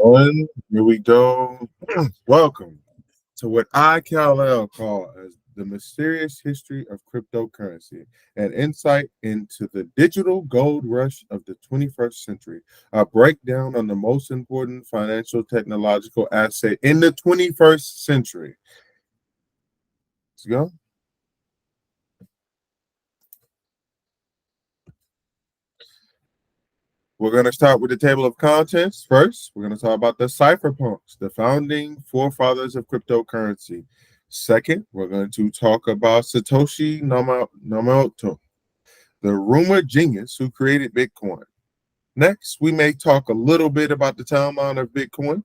One, here we go. Welcome to what I, Kal-El, call as the mysterious history of cryptocurrency, an insight into the digital gold rush of the 21st century, a breakdown on the most important financial technological asset in the 21st century. Let's go. We're going to start with the table of contents. First, we're going to talk about the cypherpunks, the founding forefathers of cryptocurrency. Second, we're going to talk about Satoshi Nakamoto, the rumored genius who created Bitcoin. Next, we may talk a little bit about the timeline of Bitcoin,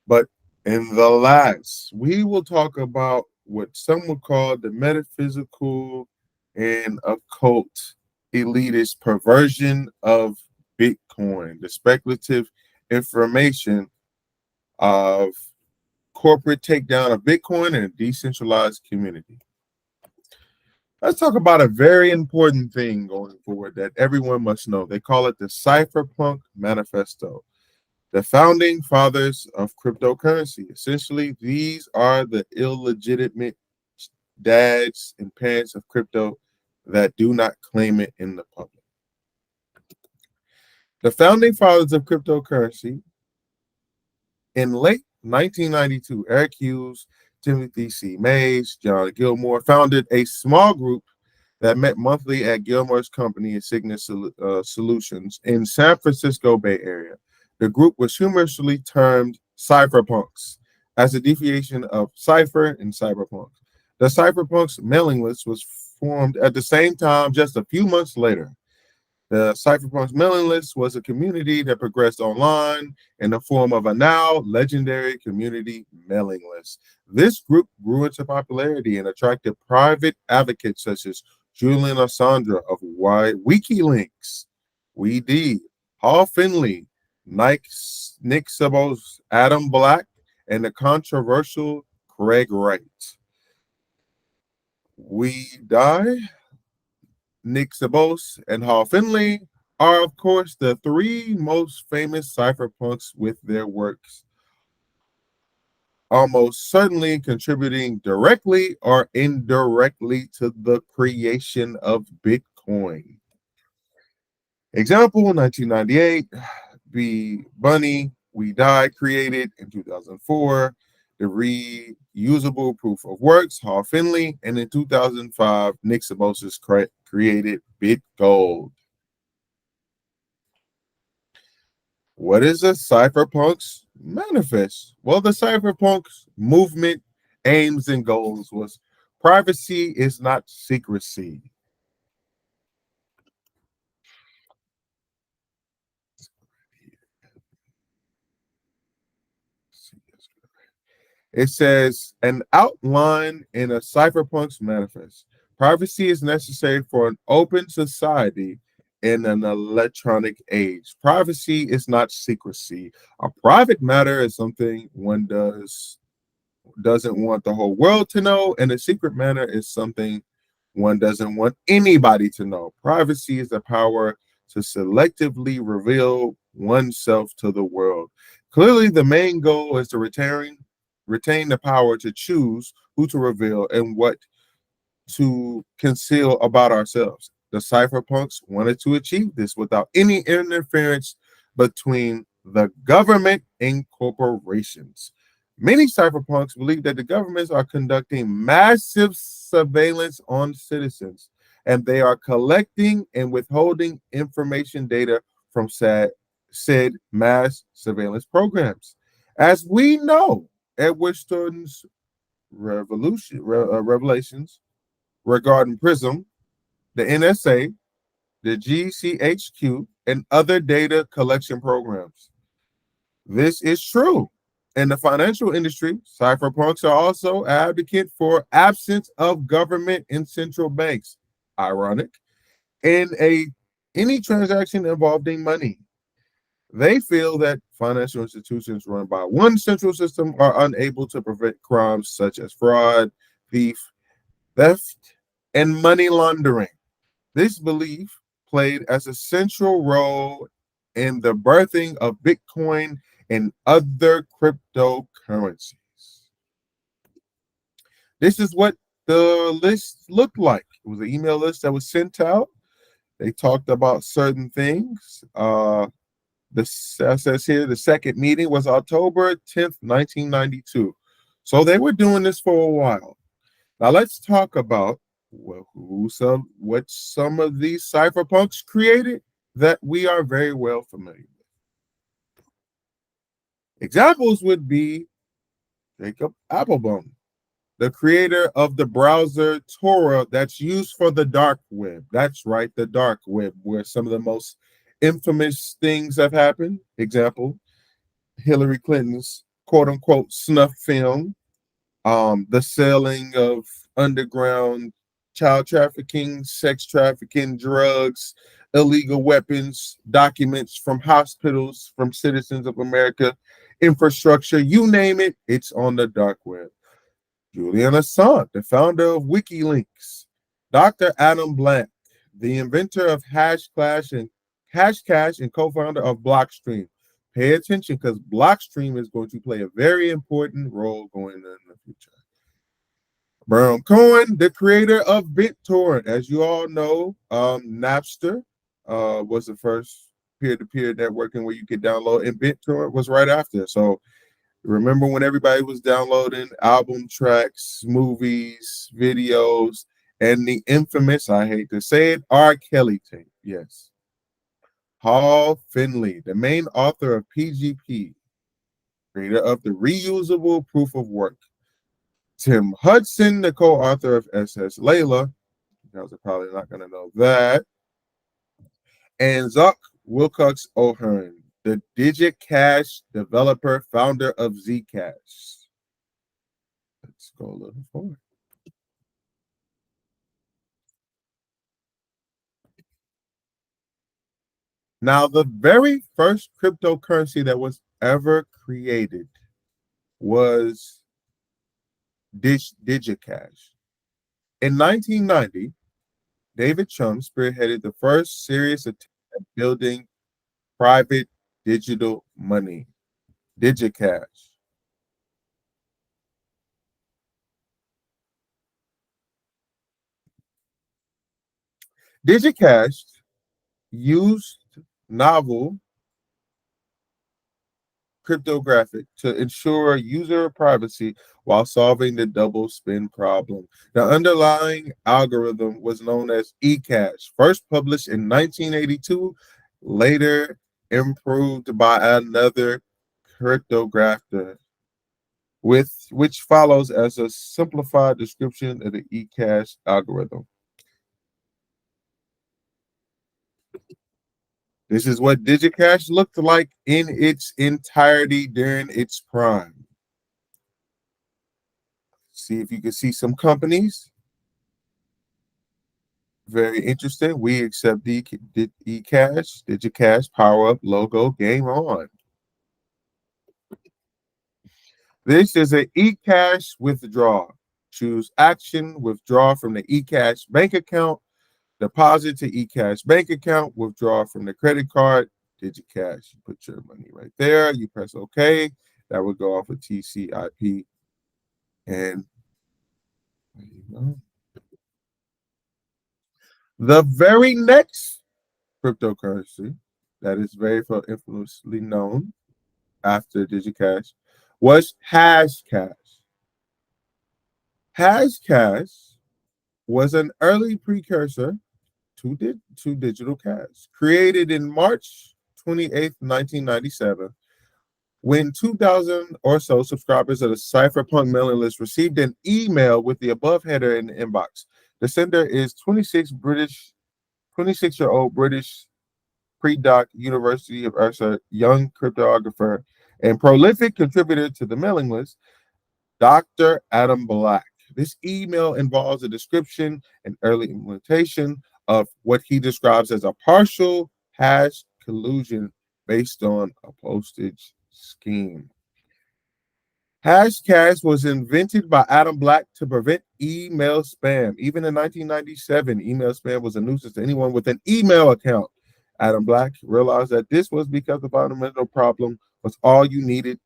but in the last, we will talk about what some would call the metaphysical and occult elitist perversion of Bitcoin, the speculative information of corporate takedown of Bitcoin and a decentralized community. Let's talk about a very important thing going forward that everyone must know. They call it the Cypherpunk Manifesto, the founding fathers of cryptocurrency. Essentially, these are the illegitimate dads and parents of crypto that do not claim it in the public. The founding fathers of cryptocurrency, in late 1992, Eric Hughes, Timothy C. Mays, John Gilmore founded a small group that met monthly at Gilmore's company, Cygnus Solutions, in San Francisco Bay Area. The group was humorously termed cypherpunks, as a deviation of cipher and cyberpunks. The cypherpunks mailing list was formed at the same time, just a few months later. The Cypherpunks mailing list was a community that progressed online in the form of a now legendary community mailing list. This group grew into popularity and attracted private advocates such as Julian Assange of WikiLeaks, WeD, Hal Finley, Nick Szabos, Adam Black, and the controversial Craig Wright. Nick Szabos, and Hal Finley are, of course, the three most famous cypherpunks with their works almost certainly contributing directly or indirectly to the creation of Bitcoin. Example, 1998, Bunny, We Die, created in 2004. The reusable proof of works, Hal Finley, and in 2005, Nick Szabos created BitGold. What is a cypherpunks manifest? Well, the cypherpunks movement aims and goals was privacy is not secrecy. It says an outline in a cypherpunks manifest. Privacy is necessary for an open society in an electronic age. Privacy is not secrecy. A private matter is something one doesn't want the whole world to know, and a secret matter is something one doesn't want anybody to know. Privacy is the power to selectively reveal oneself to the world. Clearly, the main goal is to retain the power to choose who to reveal and what to conceal about ourselves. The cypherpunks wanted to achieve this without any interference between the government and corporations. Many cypherpunks believe that the governments are conducting massive surveillance on citizens, and they are collecting and withholding information data from said mass surveillance programs. As we know, Edward Snowden's revelations regarding PRISM, the NSA, the GCHQ, and other data collection programs. This is true. In the financial industry, cypherpunks are also advocate for absence of government and central banks. Ironic. In any transaction involving money. They feel that financial institutions run by one central system are unable to prevent crimes such as fraud, theft, and money laundering. This belief played as a central role in the birthing of Bitcoin and other cryptocurrencies. This is what the list looked like. It was an email list that was sent out. They talked about certain things. Says here the second meeting was October 10th, 1992. So they were doing this for a while. Now let's talk about what some of these cypherpunks created that we are very well familiar with. Examples would be Jacob Applebaum, the creator of the browser Tor that's used for the dark web. That's right, the dark web, where some of the most infamous things have happened. Example, Hillary Clinton's quote unquote snuff film, the selling of underground child trafficking, sex trafficking, drugs, illegal weapons, documents from hospitals, from citizens of America, infrastructure, you name it, it's on the dark web. Julian Assange, the founder of WikiLeaks. Dr. Adam Blank, the inventor of Hashcash and co-founder of Blockstream. Pay attention because Blockstream is going to play a very important role going in the future. Bernard Cohen, the creator of BitTorrent. As you all know, Napster was the first peer-to-peer networking where you could download, and BitTorrent was right after. So remember when everybody was downloading album tracks, movies, videos, and the infamous, I hate to say it, R. Kelly tape. Yes. Hal Finley, the main author of PGP, creator of the reusable proof of work. Tim Hudson, the co-author of SS Layla. You guys are probably not going to know that. And Zuck Wilcox O'Hearn, the DigiCash developer, founder of Zcash. Let's go a little forward. Now, the very first cryptocurrency that was ever created was DigiCash. In 1990, David Chum spearheaded the first serious attempt at building private digital money, DigiCash. DigiCash used novel cryptographic to ensure user privacy while solving the double spend problem. The underlying algorithm was known as eCash, first published in 1982, later improved by another cryptographer, with which follows as a simplified description of the eCash algorithm. This is what DigiCash looked like in its entirety during its prime. See if you can see some companies. Very interesting. We accept eCash, DigiCash, Power Up, logo, game on. This is an eCash withdraw. Choose action, withdraw from the eCash bank account, deposit to eCash bank account, withdraw from the credit card, DigiCash. You put your money right there. You press OK. That would go off of TCIP. And there you go. The very next cryptocurrency that is very infamously known after DigiCash was Hashcash. Hashcash was an early precursor to digital cash, created in March 28th, 1997, when 2,000 or so subscribers of the Cypherpunk mailing list received an email with the above header in the inbox. The sender is 26-year-old British pre-doc University of Ursa young cryptographer and prolific contributor to the mailing list, Dr. Adam Black. This email involves a description and early implementation of what he describes as a partial hash collusion based on a postage scheme. Hashcash was invented by Adam Black to prevent email spam. Even in 1997, email spam was a nuisance to anyone with an email account. Adam Black realized that this was because the fundamental problem was all you needed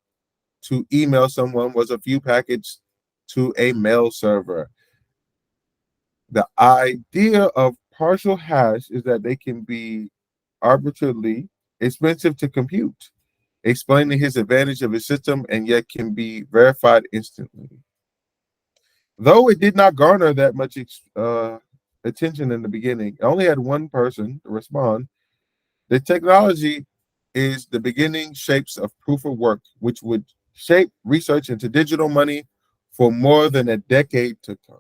to email someone was a few packets to a mail server. The idea of partial hash is that they can be arbitrarily expensive to compute, explaining his advantage of his system and yet can be verified instantly. Though it did not garner that much attention in the beginning, it only had one person to respond. The technology is the beginning shapes of proof of work, which would shape research into digital money for more than a decade to come.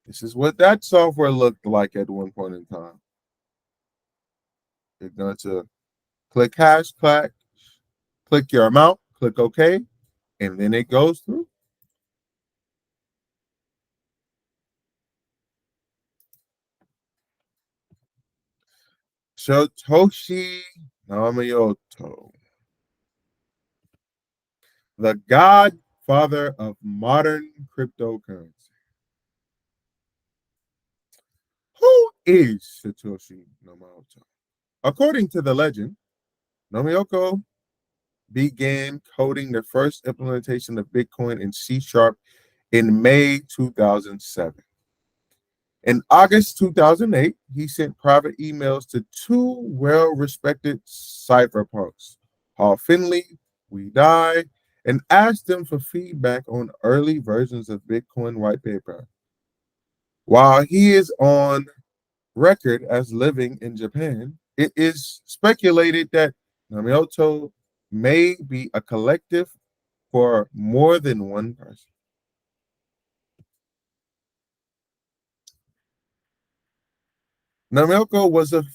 This is what that software looked like at one point in time. You're going to click hash, click your amount, click OK, and then it goes through. Satoshi Nakamoto, the godfather of modern cryptocurrency. Who is Satoshi Nakamoto? According to the legend, Nakamoto began coding the first implementation of Bitcoin in C Sharp in May 2007. In August 2008, he sent private emails to two well-respected cypherpunks, Paul Finley, We Die, and asked them for feedback on early versions of Bitcoin white paper. While he is on record as living in Japan, it is speculated that Nakamoto may be a collective for more than one person. Nakamoto was a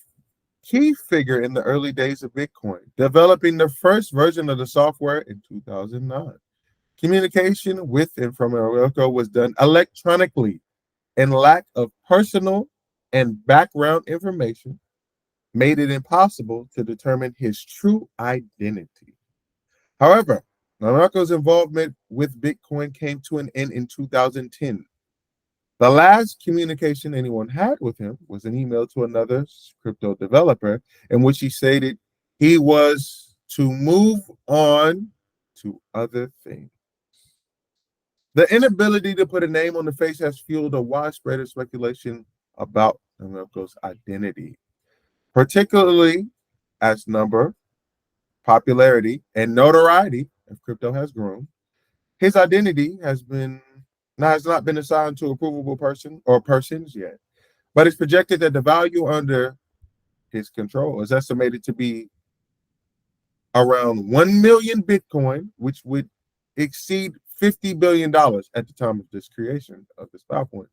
key figure in the early days of Bitcoin, developing the first version of the software in 2009. Communication with and from Nakamoto was done electronically, and lack of personal and background information made it impossible to determine his true identity. However, Nakamoto's involvement with Bitcoin came to an end in 2010. The last communication anyone had with him was an email to another crypto developer in which he stated he was to move on to other things. The inability to put a name on the face has fueled a widespread of speculation about Nakamoto's identity, particularly as number, popularity, and notoriety of crypto has grown. His identity has not been assigned to a provable person or persons yet, but it's projected that the value under his control is estimated to be around 1 million Bitcoin, which would exceed $50 billion at the time of this creation of this PowerPoint.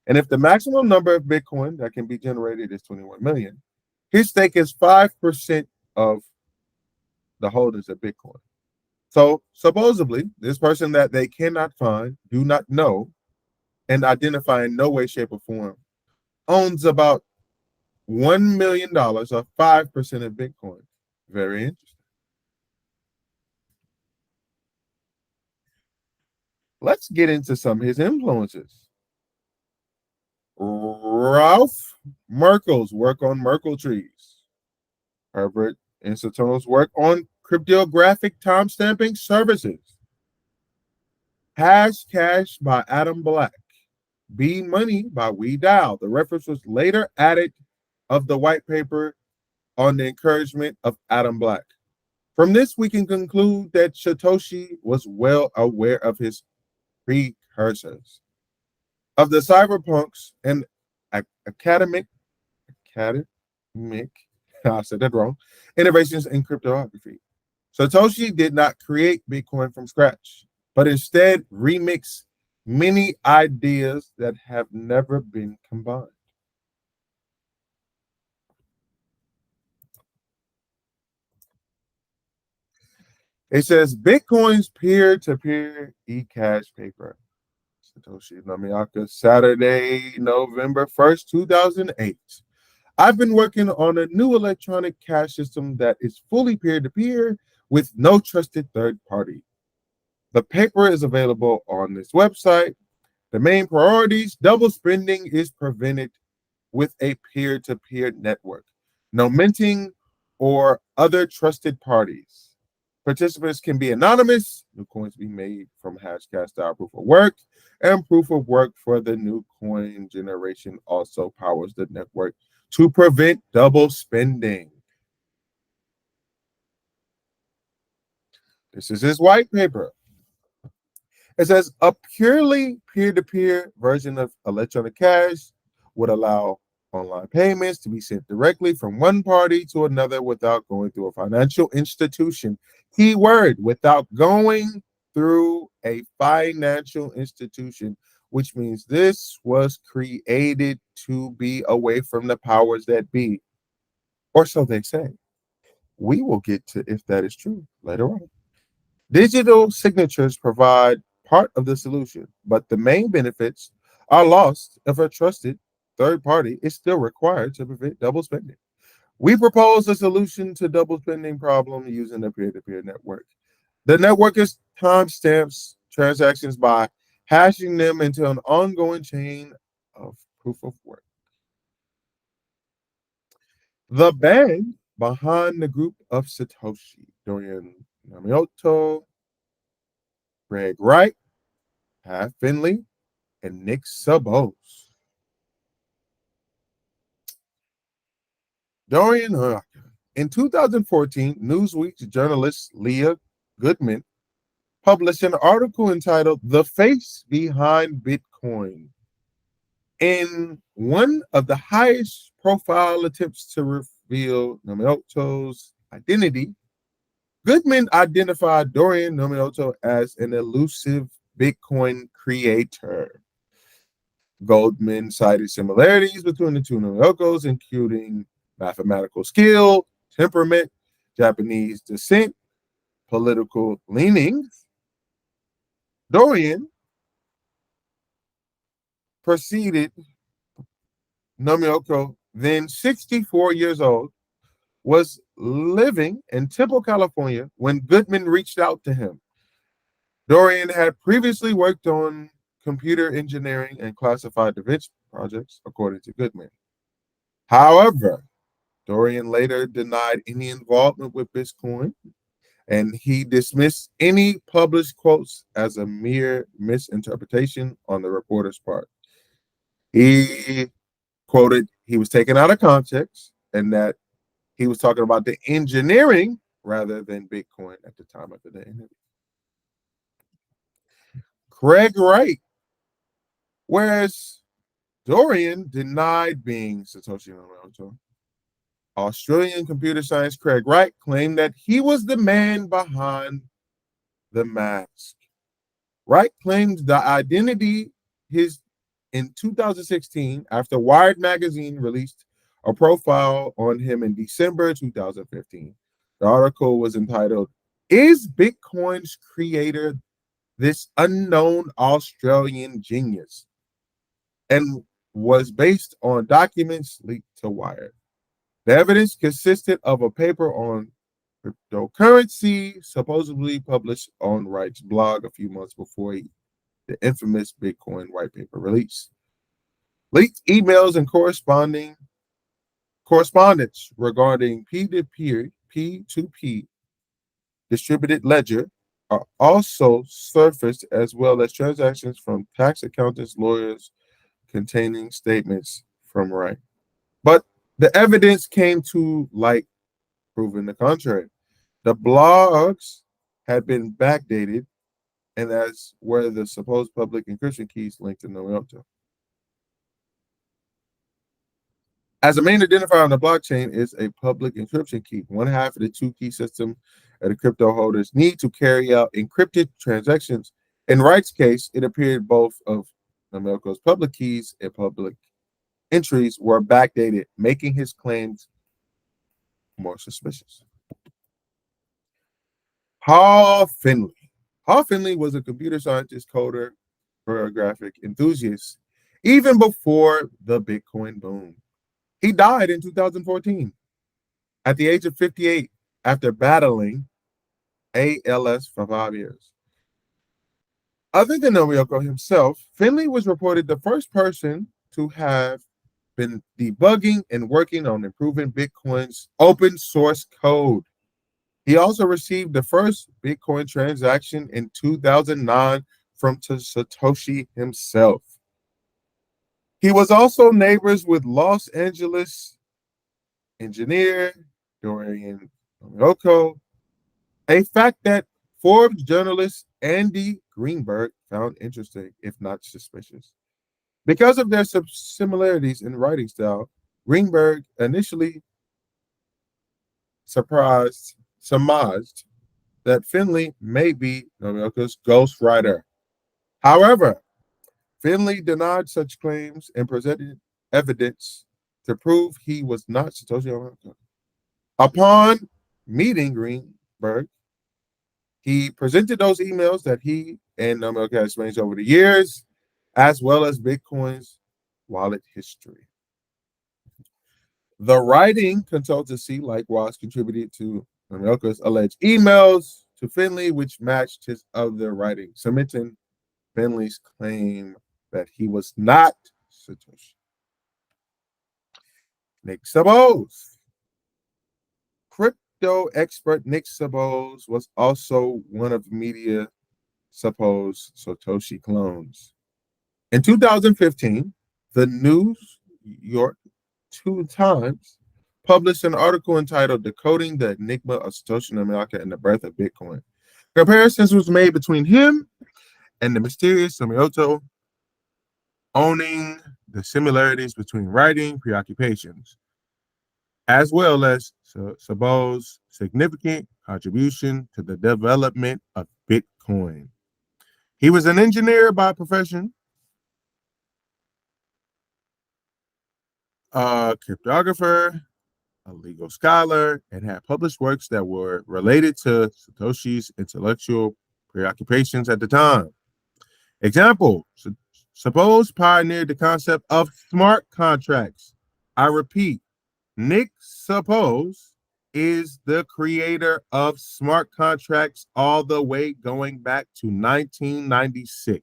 And if the maximum number of Bitcoin that can be generated is 21 million, his stake is 5% of the holders of Bitcoin. So supposedly, this person that they cannot find, do not know, and identify in no way, shape, or form owns about $1 million or 5% of Bitcoin. Very interesting. Let's get into some of his influences. Ralph Merkel's work on Merkle trees. Herbert and Satono's work on cryptographic timestamping services. Hash Cash by Adam Black. B Money by We Dial. The reference was later added of the white paper on the encouragement of Adam Black. From this, we can conclude that Satoshi was well aware of his precursors, of the cyberpunks and academic, I said that wrong, innovations in cryptography. Satoshi did not create Bitcoin from scratch, but instead remixed many ideas that have never been combined. It says Bitcoin's peer-to-peer e-cash paper. Satoshi Nakamoto, Saturday, November 1st, 2008. I've been working on a new electronic cash system that is fully peer-to-peer with no trusted third party. The paper is available on this website. The main priorities: double spending is prevented with a peer-to-peer network. No minting or other trusted parties. Participants can be anonymous. New coins be made from Hashcash style proof of work, and proof of work for the new coin generation also powers the network to prevent double spending. This is his white paper. It says a purely peer-to-peer version of electronic cash would allow online payments to be sent directly from one party to another without going through a financial institution. Key word, without going through a financial institution, which means this was created to be away from the powers that be, or so they say. We will get to if that is true later on. Digital signatures provide part of the solution, but the main benefits are lost if a trusted third party is still required to prevent double spending. We propose a solution to double spending problem using a peer-to-peer network. The network is timestamps transactions by hashing them into an ongoing chain of proof of work. The band behind the group of Satoshi, Dorian Namiyoto, Greg Wright, Pat Finley, and Nick Subos. Dorian In 2014, Newsweek's journalist Leah Goodman published an article entitled The Face Behind Bitcoin. In one of the highest profile attempts to reveal Namiyoto's identity, Goodman identified Dorian Namiyoto as an elusive Bitcoin creator. Goldman cited similarities between the two Namiokos, including mathematical skill, temperament, Japanese descent, political leanings. Dorian preceded Namioko, then 64 years old, was living in Temple, California when Goodman reached out to him. Dorian had previously worked on computer engineering and classified defense projects, according to Goodman. However, Dorian later denied any involvement with Bitcoin, and he dismissed any published quotes as a mere misinterpretation on the reporter's part. He quoted he was taken out of context and that he was talking about the engineering rather than Bitcoin at the time of the interview. Craig Wright, whereas Dorian denied being Satoshi Nakamoto, Australian computer science Craig Wright claimed that he was the man behind the mask. Wright claimed the identity his in 2016 after Wired magazine released a profile on him in December 2015. The article was entitled, "Is Bitcoin's creator this unknown Australian genius?" and was based on documents leaked to Wired. The evidence consisted of a paper on cryptocurrency, supposedly published on Wright's blog a few months before the infamous Bitcoin white paper release. Leaked emails and correspondence regarding P2P, P2P distributed ledger are also surfaced, as well as transactions from tax accountants, lawyers, containing statements from Wright. But the evidence came to light, proving the contrary. The blogs had been backdated, and as were the supposed public encryption keys linked to Naruto. As a main identifier on the blockchain is a public encryption key. One half of the two key system that the crypto holders need to carry out encrypted transactions. In Wright's case, it appeared both of Namelko's public keys and public entries were backdated, making his claims more suspicious. Paul Finley. Paul Finley was a computer scientist, coder, graphic enthusiast, even before the Bitcoin boom. He died in 2014 at the age of 58 after battling ALS for 5 years. Other than Noriyoko himself, Finley was reported the first person to have been debugging and working on improving Bitcoin's open source code. He also received the first Bitcoin transaction in 2009 from Satoshi himself. He was also neighbors with Los Angeles engineer Dorian Oko, a fact that Forbes journalist Andy Greenberg found interesting, if not suspicious. Because of their similarities in writing style, Greenberg initially surmised that Finley may be Nomioka's ghostwriter. However, Finley denied such claims and presented evidence to prove he was not Satoshi Nomioka. Upon meeting Greenberg, he presented those emails that he and Nomioka had exchanged over the years, as well as Bitcoin's wallet history. The writing consultancy likewise contributed to Nomioka's alleged emails to Finley, which matched his other writing, cementing Finley's claim that he was not Satoshi. Nick Sabos. Crypto expert Nick Sabos was also one of the media supposed Satoshi clones. In 2015, the New York Times published an article entitled Decoding the Enigma of Satoshi Nakamoto and the Birth of Bitcoin. Comparisons was made between him and the mysterious Nakamoto, owning the similarities between writing preoccupations, as well as Sabo's significant contribution to the development of Bitcoin. He was an engineer by profession, a cryptographer, a legal scholar, and had published works that were related to Satoshi's intellectual preoccupations at the time. Example, Sabos pioneered the concept of smart contracts. I repeat, Nick Sabos is the creator of smart contracts all the way going back to 1996.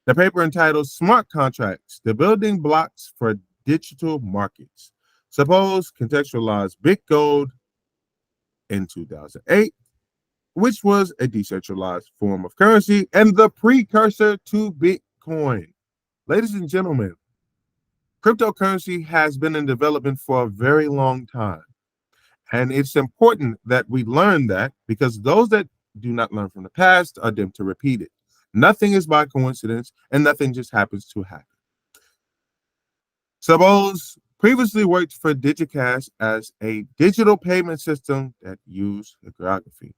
The paper entitled Smart Contracts, the Building Blocks for Digital Markets. Sabos contextualized BitGold in 2008, which was a decentralized form of currency and the precursor to Bitcoin. Ladies and gentlemen, cryptocurrency has been in development for a very long time. And it's important that we learn that, because those that do not learn from the past are doomed to repeat it. Nothing is by coincidence, and nothing just happens to happen. Sabos previously worked for DigiCash as a digital payment system that used cryptography.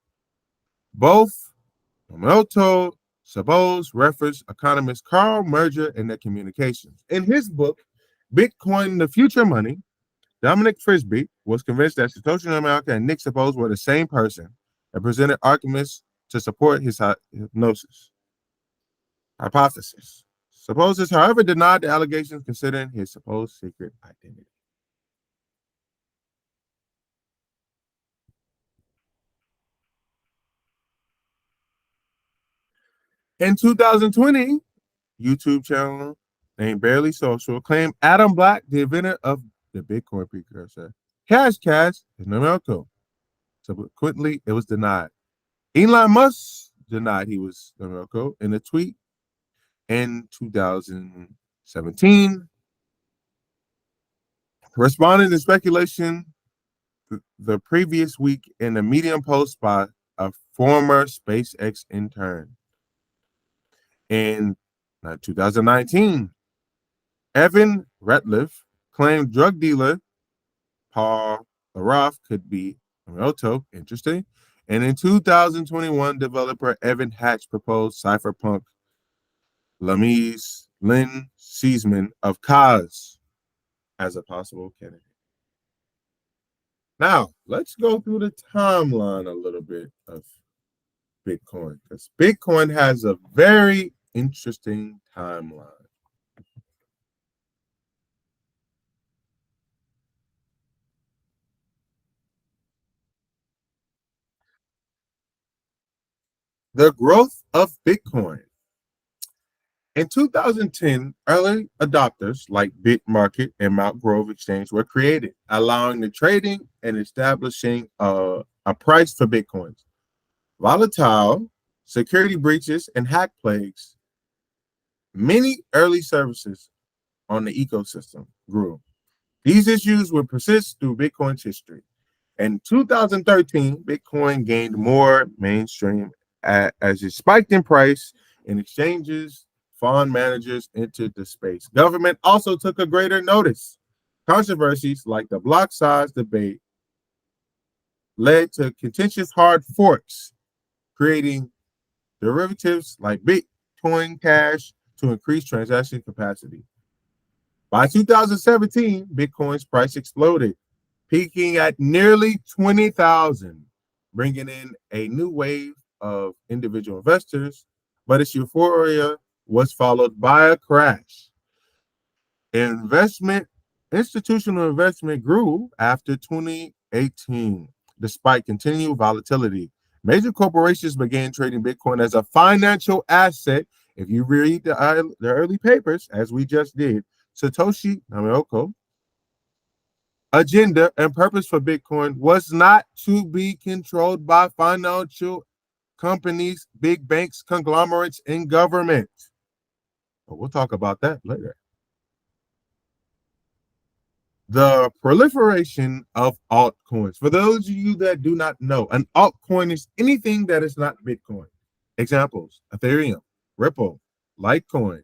Both Momoto Sabos reference economist Carl Merger in their communications. In his book, Bitcoin, the Future Money, Dominic Frisby was convinced that Satoshi Nakamoto and Nick Sabos were the same person and presented arguments to support his hypothesis. Sabos, however, denied the allegations, considering his supposed secret identity. In 2020, YouTube channel named Barely Social claimed Adam Black, the inventor of the Bitcoin precursor, Cash is Nakamoto. Subsequently, it was denied. Elon Musk denied he was Nakamoto in a tweet in 2017, responding to speculation the previous week in a Medium post by a former SpaceX intern. In 2019, Evan Ratliff claimed drug dealer Paul Laroff could be Nakamoto. Interesting. And in 2021, developer Evan Hatch proposed cypherpunk Lamise Lynn Seasman of Kaz as a possible candidate. Now, let's go through the timeline a little bit of Bitcoin, because Bitcoin has a very interesting timeline. The growth of Bitcoin. In 2010, early adopters like BitMarket and Mount Grove Exchange were created, allowing the trading and establishing a price for Bitcoins. Volatile security breaches and hack plagues, many early services on the ecosystem grew. These issues would persist through Bitcoin's history. In 2013, Bitcoin gained more mainstream as it spiked in price and exchanges, fund managers entered the space. Government also took a greater notice. Controversies like the block size debate led to contentious hard forks, creating derivatives like Bitcoin Cash to increase transaction capacity. By 2017, Bitcoin's price exploded, peaking at nearly 20,000, bringing in a new wave of individual investors, but its euphoria was followed by a crash. Investment, institutional investment grew after 2018, despite continued volatility. Major corporations began trading Bitcoin as a financial asset. If you read the early papers, as we just did, Satoshi Nakamoto agenda and purpose for Bitcoin was not to be controlled by financial companies, big banks, conglomerates, and government. But we'll talk about that later. The proliferation of altcoins. For those of you that do not know, an altcoin is anything that is not Bitcoin. Examples: Ethereum, Ripple, Litecoin,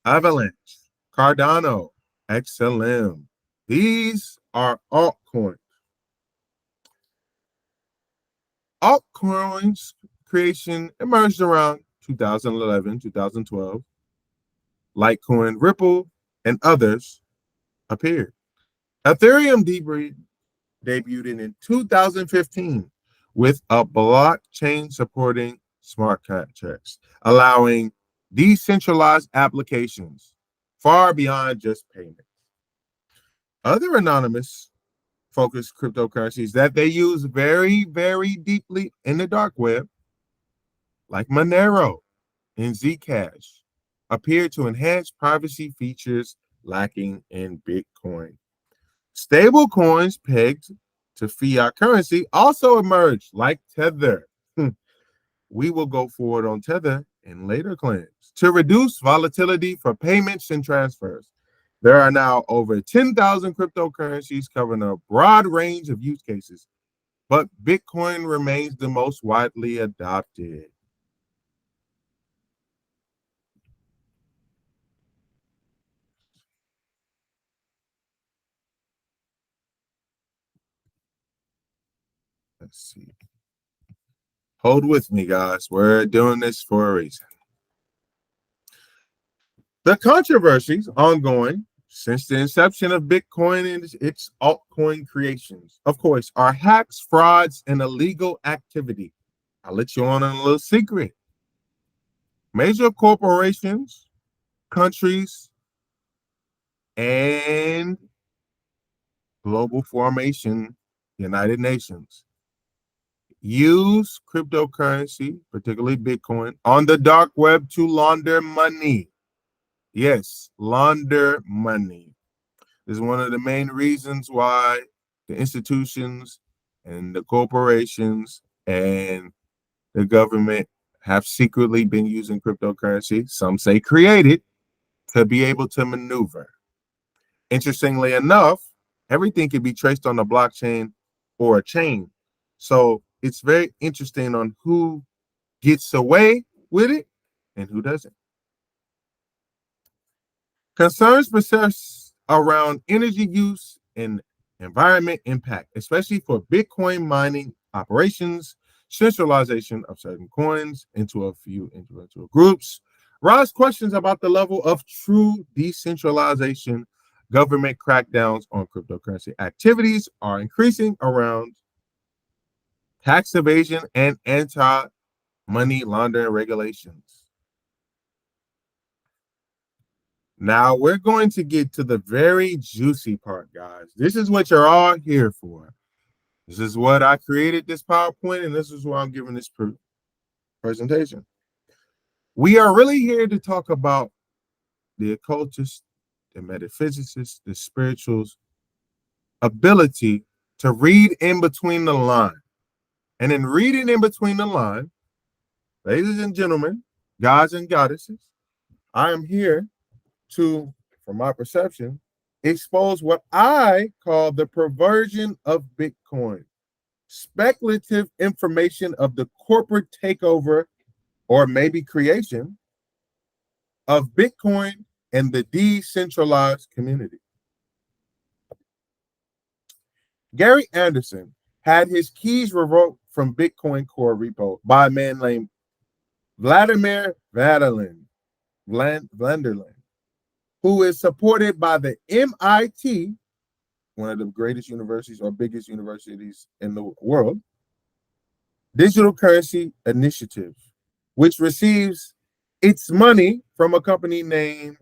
Avalanche, Cardano, XLM. These are altcoins. Altcoins creation emerged around 2011, 2012. Litecoin, Ripple, and others appeared. Ethereum debuted in 2015 with a blockchain supporting smart contracts, allowing decentralized applications far beyond just payments. Other anonymous focused cryptocurrencies that they use very, very deeply in the dark web, like Monero and Zcash, appear to enhance privacy features lacking in Bitcoin. Stable coins pegged to fiat currency also emerged, like Tether. We will go forward on Tether in later claims to reduce volatility for payments and transfers. There are now over 10,000 cryptocurrencies covering a broad range of use cases, but Bitcoin remains the most widely adopted. Let's see. Hold with me, guys. We're doing this for a reason. The controversies ongoing since the inception of Bitcoin and its altcoin creations, of course, are hacks, frauds, and illegal activity. I'll let you on a little secret. Major corporations, countries, and global formation, United Nations, use cryptocurrency, particularly Bitcoin, on the dark web to launder money. Yes, launder money. This is one of the main reasons why the institutions and the corporations and the government have secretly been using cryptocurrency, some say created, to be able to maneuver. Interestingly enough, everything can be traced on the blockchain or a chain. So it's very interesting on who gets away with it and who doesn't. Concerns persist around energy use and environment impact, especially for Bitcoin mining operations, centralization of certain coins into a few individual groups, raise questions about the level of true decentralization. Government crackdowns on cryptocurrency activities are increasing around tax evasion and anti-money laundering regulations. Now we're going to get to the very juicy part, guys. This is what you're all here for. This is what I created this PowerPoint, and this is why I'm giving this presentation. We are really here to talk about the occultists, the metaphysicists, the spirituals' ability to read in between the line. And in reading in between the line, ladies and gentlemen, gods and goddesses, I am here to, from my perception, expose what I call the perversion of Bitcoin, speculative information of the corporate takeover or maybe creation of Bitcoin and the decentralized community. Gary Anderson had his keys revoked from Bitcoin Core repo by a man named Vladimir Vanderlyn, who is supported by the MIT, one of the greatest universities or biggest universities in the world, Digital Currency Initiative, which receives its money from a company named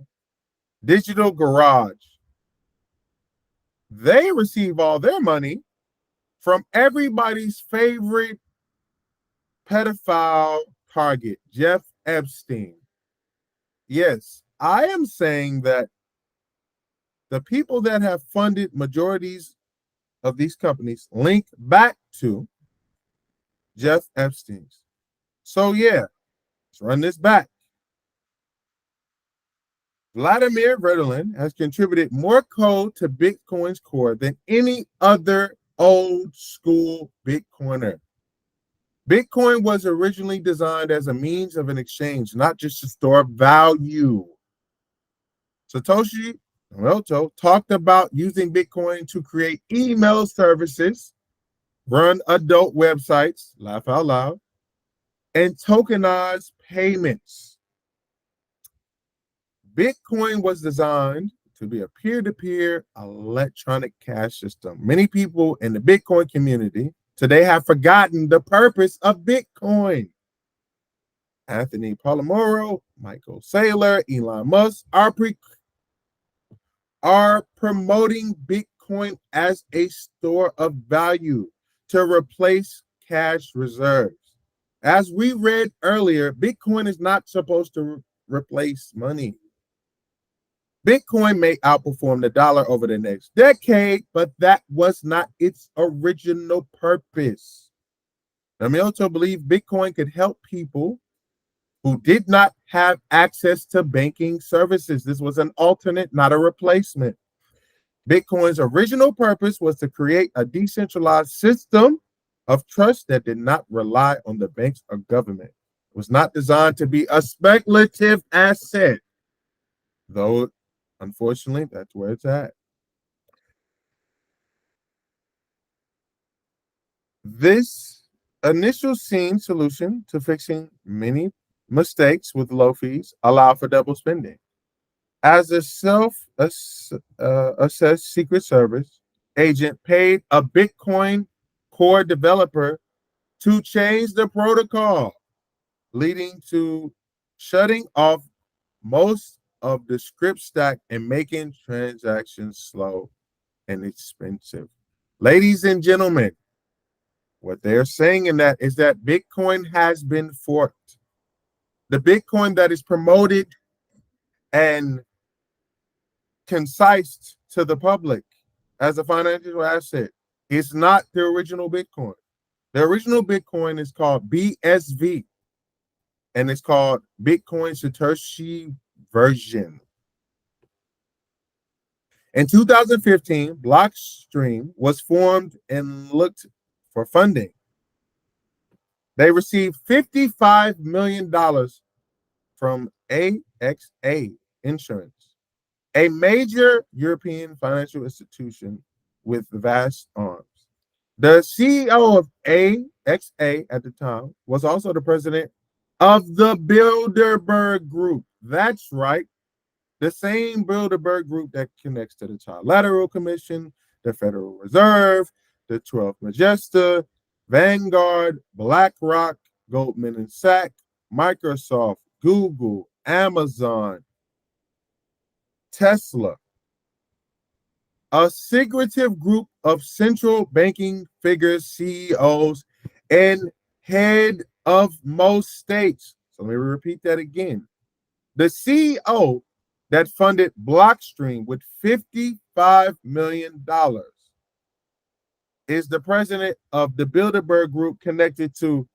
Digital Garage. They receive all their money from everybody's favorite pedophile target, Jeff Epstein. Yes, I am saying that the people that have funded majorities of these companies link back to Jeff Epstein's. So yeah, let's run this back. Vladimir Vanderlyn has contributed more code to Bitcoin's core than any other old school Bitcoiner. Bitcoin was originally designed as a means of an exchange, not just to store value. Satoshi Nakamoto talked about using Bitcoin to create email services, run adult websites, laugh out loud, and tokenize payments. Bitcoin was designed to be a peer-to-peer electronic cash system. Many people in the Bitcoin community today have forgotten the purpose of Bitcoin. Anthony Palomaro, Michael Saylor, Elon Musk are promoting Bitcoin as a store of value to replace cash reserves. As we read earlier, Bitcoin is not supposed to replace money. Bitcoin may outperform the dollar over the next decade, but that was not its original purpose. Nakamoto believed Bitcoin could help people who did not have access to banking services. This was an alternate, not a replacement. Bitcoin's original purpose was to create a decentralized system of trust that did not rely on the banks or government. It was not designed to be a speculative asset, though unfortunately that's where it's at. This initial scene solution to fixing many mistakes with low fees allow for double spending. As a self-assessed Secret Service agent paid a Bitcoin core developer to change the protocol, leading to shutting off most of the script stack and making transactions slow and expensive. Ladies and gentlemen, what they're saying in that is that Bitcoin has been forked. The Bitcoin that is promoted and concise to the public as a financial asset is not the original Bitcoin. The original Bitcoin is called BSV, and it's called Bitcoin Satoshi version. In 2015, Blockstream was formed and looked for funding. They received $55 million from AXA Insurance, a major European financial institution with vast arms. The CEO of AXA at the time was also the president of the Bilderberg Group. That's right. The same Bilderberg Group that connects to the Trilateral Commission, the Federal Reserve, the 12th Magista, Vanguard, BlackRock, Goldman and Sachs, Microsoft, Google, Amazon, Tesla, a secretive group of central banking figures, CEOs, and head of most states. So let me repeat that again. The CEO that funded Blockstream with $55 million is the president of the Bilderberg Group, connected to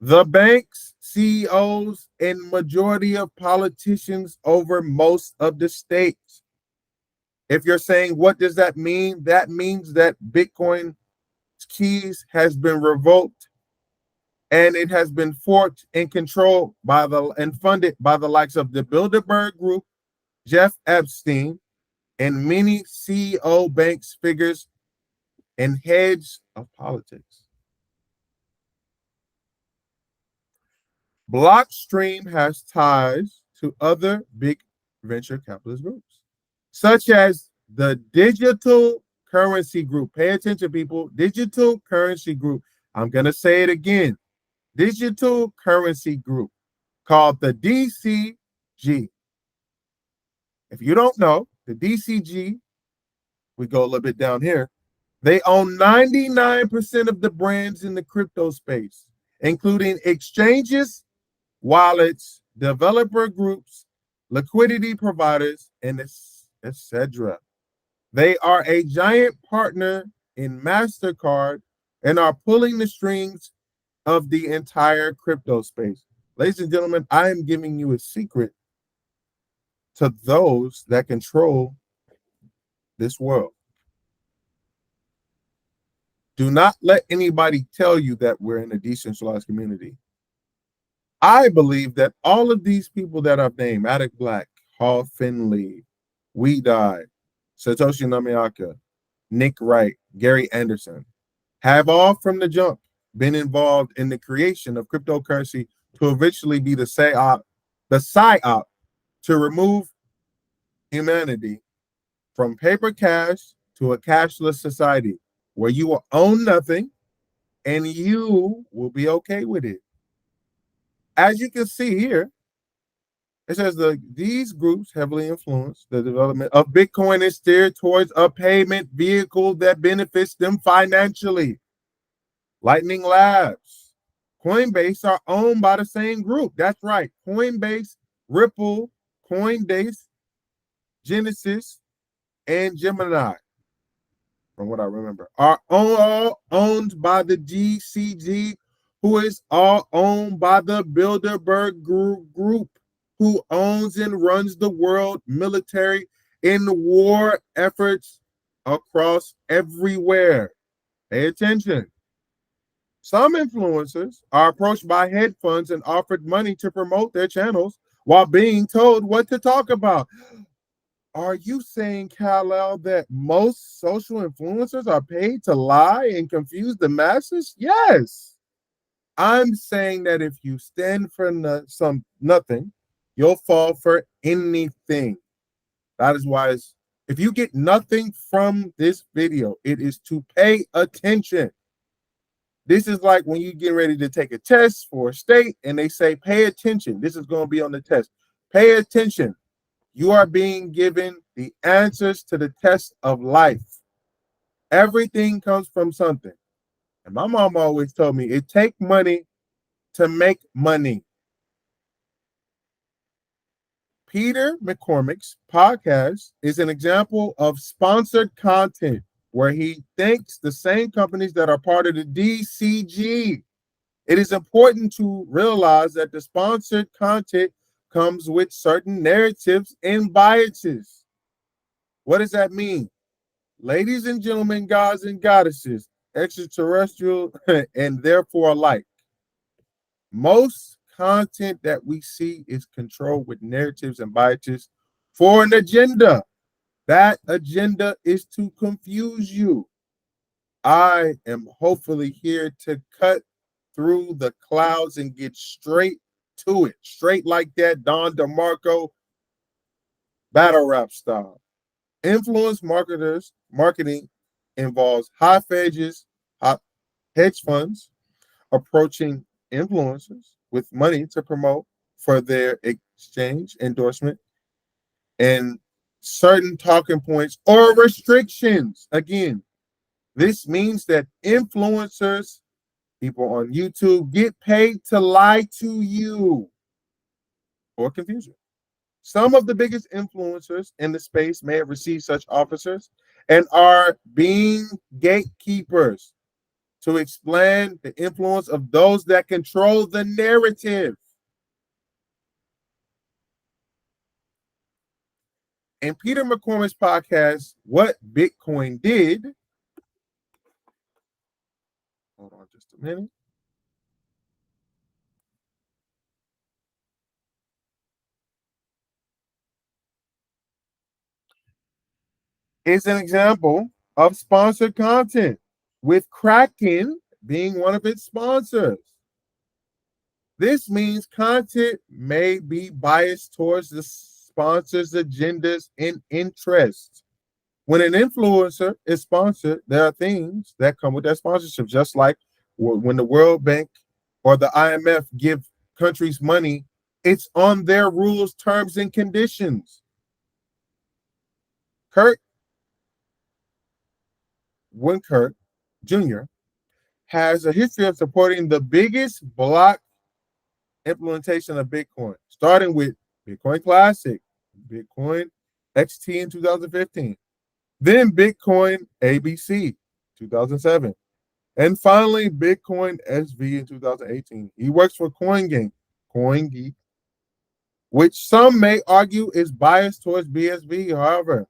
the banks, CEOs, and majority of politicians over most of the states. If you're saying, what does that mean? That means that Bitcoin keys has been revoked and it has been forked and controlled by and funded by the likes of the Bilderberg Group, Jeff Epstein, and many CEO banks figures and heads of politics. Blockstream has ties to other big venture capitalist groups, such as the Digital Currency Group. Pay attention, people. Digital Currency Group. I'm going to say it again. Digital Currency Group, called the DCG. If you don't know, the DCG, we go a little bit down here, they own 99% of the brands in the crypto space, including exchanges, wallets, developer groups, liquidity providers, and etc. They are a giant partner in MasterCard and are pulling the strings of the entire crypto space. Ladies and gentlemen, I am giving you a secret to those that control this world. Do not let anybody tell you that we're in a decentralized community. I believe that all of these people that I've named, Attic Black, Hall Finley, We Die, Satoshi Namiaka, Nick Wright, Gary Anderson, have all from the jump been involved in the creation of cryptocurrency to eventually be the psyop to remove humanity from paper cash to a cashless society where you will own nothing and you will be okay with it. As you can see here, it says these groups heavily influence the development of Bitcoin and steer towards a payment vehicle that benefits them financially. Lightning Labs, Coinbase are owned by the same group. That's right. Coinbase, Ripple, Coinbase, Genesis, and Gemini, from what I remember, are all owned by the DCG, who is all owned by the Bilderberg Group, who owns and runs the world military in war efforts across everywhere. Pay attention. Some influencers are approached by hedge funds and offered money to promote their channels while being told what to talk about. Are you saying, Kal-El, that most social influencers are paid to lie and confuse the masses? Yes. I'm saying that if you stand for nothing, you'll fall for anything. That is why if you get nothing from this video, it is to pay attention. This is like when you get ready to take a test for a state and they say, pay attention. This is going to be on the test. Pay attention. You are being given the answers to the test of life. Everything comes from something. And my mom always told me it takes money to make money. Peter McCormick's podcast is an example of sponsored content where he thanks the same companies that are part of the DCG. It is important to realize that the sponsored content comes with certain narratives and biases. What does that mean? Ladies and gentlemen, gods and goddesses, extraterrestrial and therefore alike, most content that we see is controlled with narratives and biases for an agenda. That agenda is to confuse you. I am hopefully here to cut through the clouds and get straight to it, straight like that Don DeMarco battle rap style. Influence marketing involves high hedge funds approaching influencers with money to promote for their exchange, endorsement, and certain talking points or restrictions. Again, this means that influencers, people on YouTube, get paid to lie to you. or confusion. Some of the biggest influencers in the space may have received such officers and are being gatekeepers to explain the influence of those that control the narrative. In Peter McCormick's podcast, What Bitcoin Did, hold on just a minute. Is an example of sponsored content, with Kraken being one of its sponsors. This means content may be biased towards the sponsor's agendas and interests. When an influencer is sponsored, there are things that come with that sponsorship, just like when the World Bank or the IMF give countries money, it's on their rules, terms, and conditions. Kurt Winkert Jr. has a history of supporting the biggest block implementation of Bitcoin, starting with Bitcoin Classic, Bitcoin XT in 2015, then Bitcoin ABC 2007, and finally Bitcoin SV in 2018. He works for CoinGeek, which some may argue is biased towards BSV. However,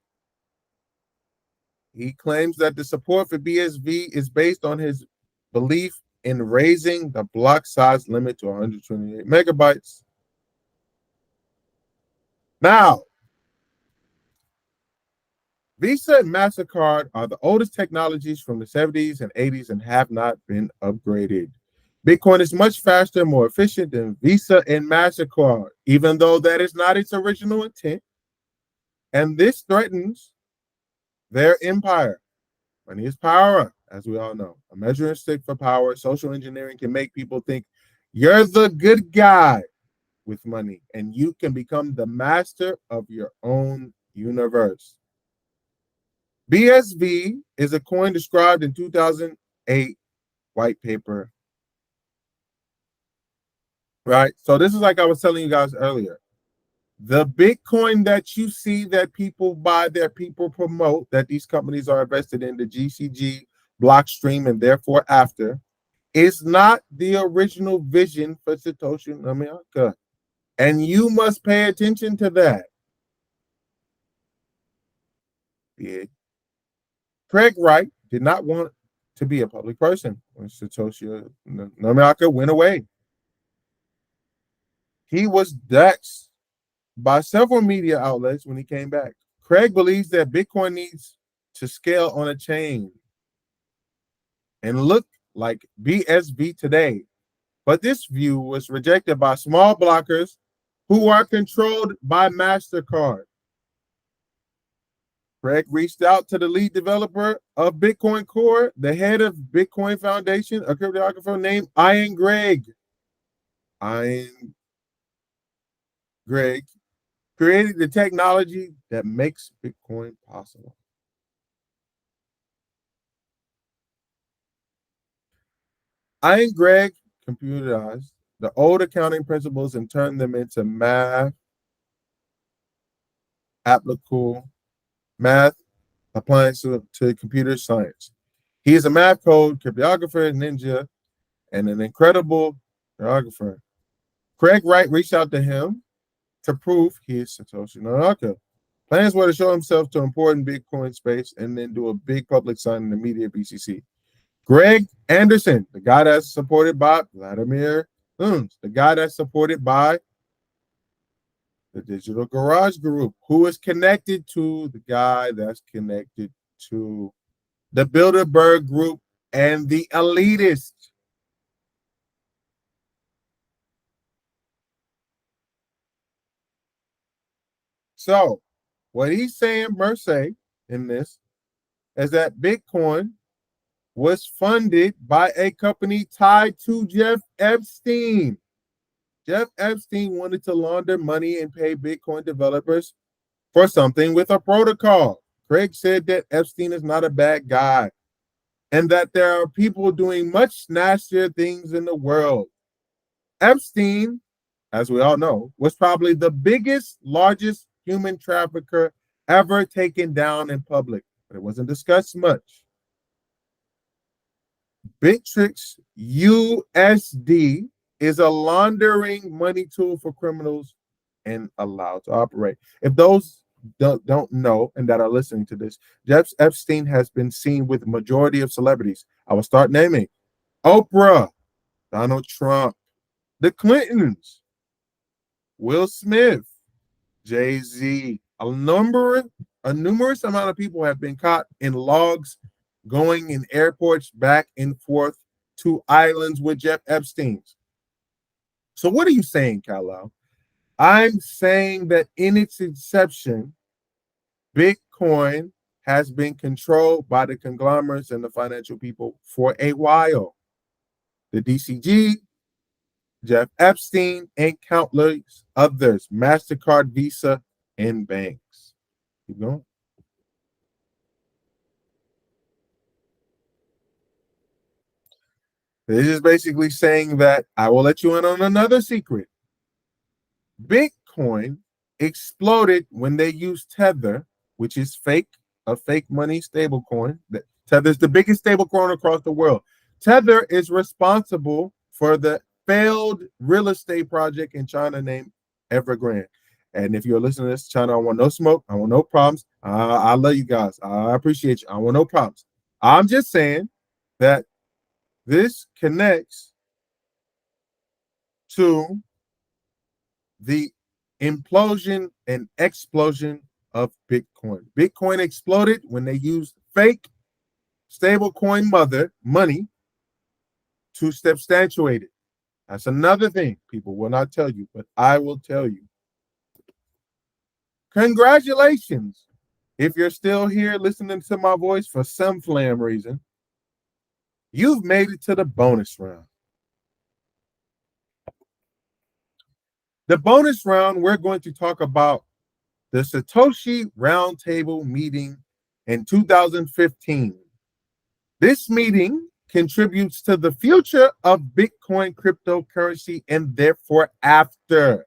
he claims that the support for BSV is based on his belief in raising the block size limit to 128 megabytes. Now, Visa and MasterCard are the oldest technologies from the 70s and 80s and have not been upgraded. Bitcoin is much faster and more efficient than Visa and MasterCard, even though that is not its original intent. And this threatens their empire. Money is power, as we all know. A measuring stick for power. Social engineering can make people think you're the good guy with money, and you can become the master of your own universe. BSV is a coin described in 2008 white paper. Right? So this is like I was telling you guys earlier. The Bitcoin that you see that people buy, that people promote, that these companies are invested in, the GCG, Blockstream, and therefore after, is not the original vision for Satoshi Nakamoto. And you must pay attention to that. Yeah. Craig Wright did not want to be a public person when Satoshi Nakamoto went away. He was doxxed by several media outlets when he came back. Craig believes that Bitcoin needs to scale on a chain and look like BSV today. But this view was rejected by small blockers who are controlled by MasterCard. Craig reached out to the lead developer of Bitcoin Core, the head of Bitcoin Foundation, a cryptographer named Ian Gregg. Ian Gregg created the technology that makes Bitcoin possible. Ian Gregg computerized the old accounting principles and turned them into applicable math appliance to computer science. He is a math code cryptographer, ninja, and an incredible cryptographer. Craig Wright reached out to him to prove he is Satoshi Nakamoto. Plans were to show himself to important Bitcoin space and then do a big public sign in the media BCC. Greg Anderson, the guy that's supported by Vladimir Huns, the guy that's supported by the Digital Garage Group, who is connected to the guy that's connected to the Bilderberg Group and the elitists. So, what he's saying, Merce, in this, is that Bitcoin was funded by a company tied to Jeff Epstein. Jeff Epstein wanted to launder money and pay Bitcoin developers for something with a protocol. Craig said that Epstein is not a bad guy and that there are people doing much nastier things in the world. Epstein as we all know, was probably the biggest, largest human trafficker ever taken down in public, but it wasn't discussed much. Bitrix USD is a laundering money tool for criminals and allowed to operate. If those don't know and that are listening to this, Jeff Epstein has been seen with the majority of celebrities. I will start naming Oprah, Donald Trump, the Clintons, Will Smith, Jay-Z. A numerous amount of people have been caught in logs going in airports back and forth to islands with Jeff Epstein's. So what are you saying, Kyle? I'm saying that in its inception, Bitcoin has been controlled by the conglomerates and the financial people for a while. The DCG, Jeff Epstein, and countless others, MasterCard, Visa, and banks. Keep going. This is basically saying that I will let you in on another secret. Bitcoin exploded when they used Tether, which is a fake money stablecoin. Tether is the biggest stablecoin across the world. Tether is responsible for the failed real estate project in China named Evergrande. And if you're listening to this, China, I want no smoke. I want no problems. I love you guys. I appreciate you. I want no problems. I'm just saying that this connects to the implosion and explosion of Bitcoin. Bitcoin exploded when they used fake stablecoin money to substantiate it. That's another thing people will not tell you, but I will tell you. Congratulations. If you're still here listening to my voice for some flam reason, you've made it to the bonus round. The bonus round, we're going to talk about the Satoshi Roundtable meeting in 2015. This meeting contributes to the future of Bitcoin cryptocurrency and therefore after.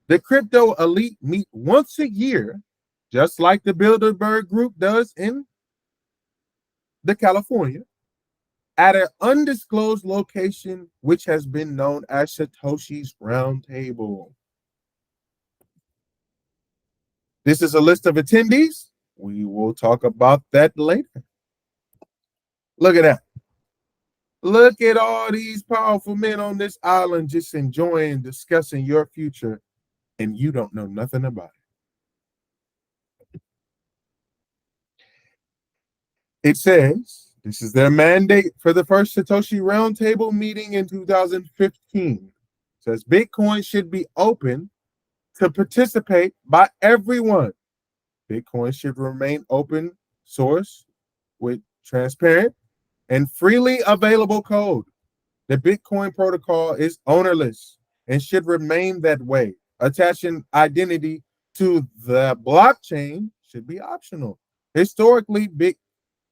The crypto elite meet once a year, just like the Bilderberg Group does in the California, at an undisclosed location which has been known as Satoshi's Roundtable. This is a list of attendees. We will talk about that later. Look at that. Look at all these powerful men on this island just enjoying discussing your future, and you don't know nothing about it. It says this is their mandate for the first Satoshi Roundtable meeting in 2015. It says Bitcoin should be open to participate by everyone. Bitcoin should remain open source with transparent and freely available code. The Bitcoin protocol is ownerless and should remain that way. Attaching identity to the blockchain should be optional. Historically,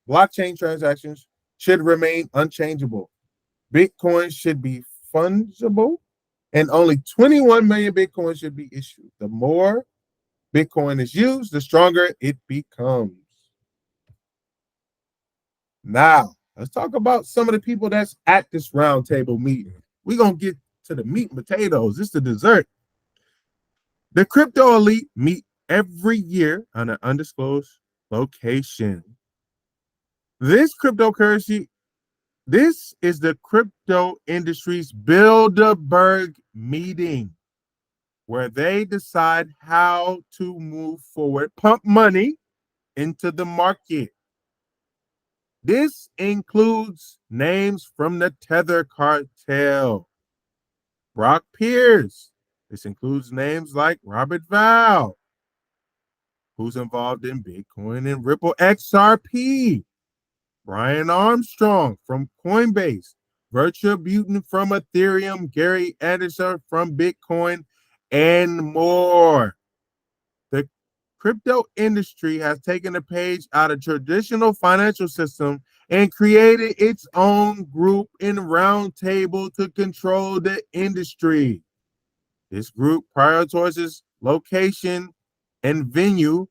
blockchain transactions should remain unchangeable. Bitcoin should be fungible, and only 21 million Bitcoin should be issued. The more Bitcoin is used, the stronger it becomes. Now, let's talk about some of the people that's at this roundtable meeting. We're going to get to the meat and potatoes. This is the dessert. The crypto elite meet every year on an undisclosed location. This is the crypto industry's Bilderberg meeting, where they decide how to move forward, pump money into the market. This includes names from the Tether cartel, Brock Pierce. This includes names like Robert Val, who's involved in Bitcoin and Ripple XRP, Brian Armstrong from Coinbase, Virtual Mutant from Ethereum, Gary Anderson from Bitcoin, and more. The crypto industry has taken a page out of traditional financial system and created its own group and roundtable to control the industry. This group prioritizes location and venue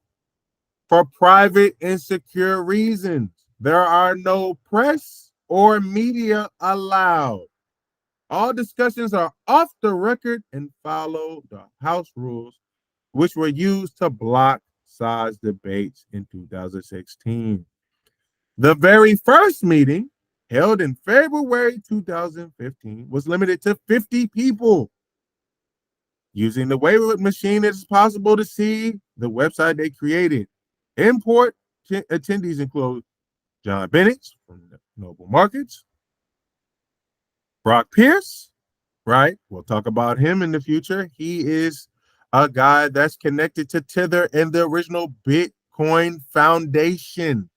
for private and secure reasons. There are no press or media allowed. All discussions are off the record and follow the House rules, which were used to block size debates in 2016. The very first meeting, held in February 2015, was limited to 50 people. Using the waiver machine, it is possible to see the website they created. Import attendees include John Bennett from the Noble Markets, Brock Pierce, right? We'll talk about him in the future. He is a guy that's connected to Tether and the original Bitcoin Foundation.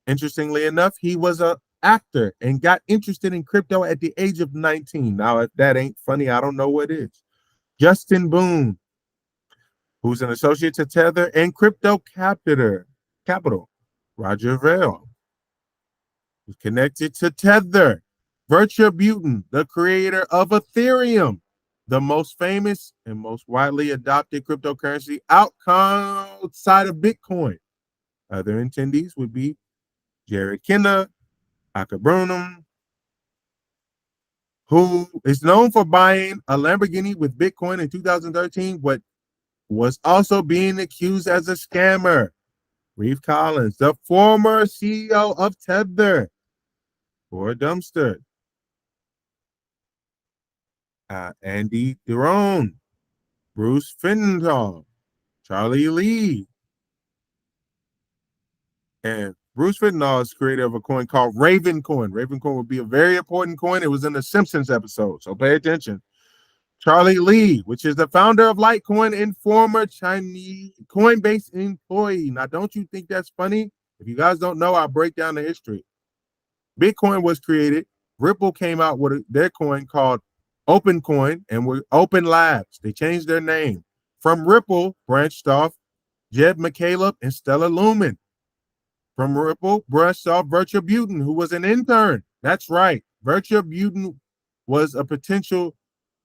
Interestingly enough, he was an actor and got interested in crypto at the age of 19. Now, if that ain't funny, I don't know what is. Justin Boone, who's an associate to Tether and Crypto Capital. Roger Ver, who's connected to Tether. Virtua Buterin, the creator of Ethereum, the most famous and most widely adopted cryptocurrency outside of Bitcoin. Other attendees would be Jared Kenna, Akabrunum, who is known for buying a Lamborghini with Bitcoin in 2013, but was also being accused as a scammer. Reeve Collins, the former CEO of Tether, or Dumpster. Andy Theron, Bruce Fenton, Charlie Lee. And Bruce Fenton is creator of a coin called Raven Coin. Raven Coin would be a very important coin. It was in the Simpsons episode, so pay attention. Charlie Lee, which is the founder of Litecoin and former Chinese Coinbase employee. Now, don't you think that's funny? If you guys don't know, I'll break down the history. Bitcoin was created. Ripple came out with their coin called Open Coin and were Open Labs. They changed their name. From Ripple branched off Jed McCaleb and Stella Lumen. From Ripple branched off Virtua Buterin, who was an intern. That's right. Virtua Buterin was a potential,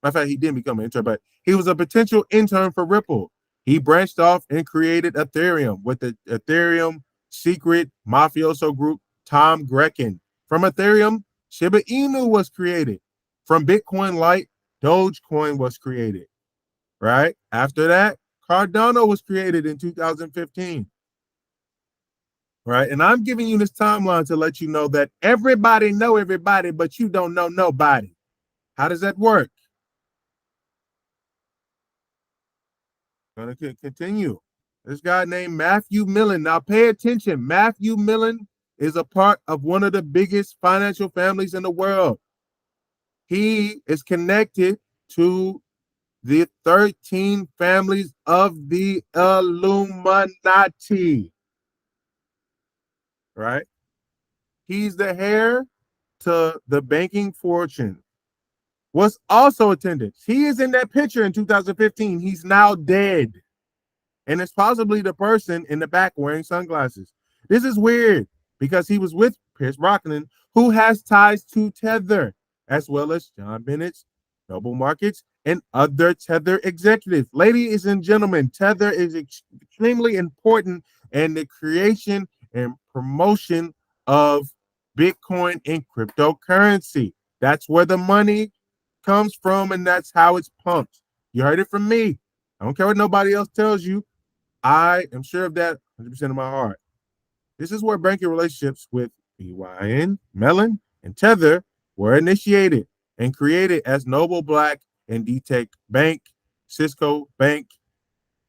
matter of fact, he didn't become an intern, but he was a potential intern for Ripple. He branched off and created Ethereum with the Ethereum secret mafioso group, Tom Grecken. From Ethereum, Shiba Inu was created. From Bitcoin Lite, Dogecoin was created, right? After that, Cardano was created in 2015, right? And I'm giving you this timeline to let you know that everybody know everybody, but you don't know nobody. How does that work? Going to continue. This guy named Matthew Millen. Now pay attention. Matthew Millen is a part of one of the biggest financial families in the world. He is connected to the 13 families of the Illuminati, right? He's the heir to the banking fortune. Was also attended. He is in that picture in 2015. He's now dead. And it's possibly the person in the back wearing sunglasses. This is weird because he was with Pierce Brosnan, who has ties to Tether, as well as John Bennett's Noble Markets and other Tether executives. Ladies and gentlemen, Tether is extremely important in the creation and promotion of Bitcoin and cryptocurrency. That's where the money comes from, and that's how it's pumped. You heard it from me. I don't care what nobody else tells you. I am sure of that 100% of my heart. This is where banking relationships with BYN, Mellon, and Tether were initiated and created as Noble Black and D-Tech Bank, Cisco Bank,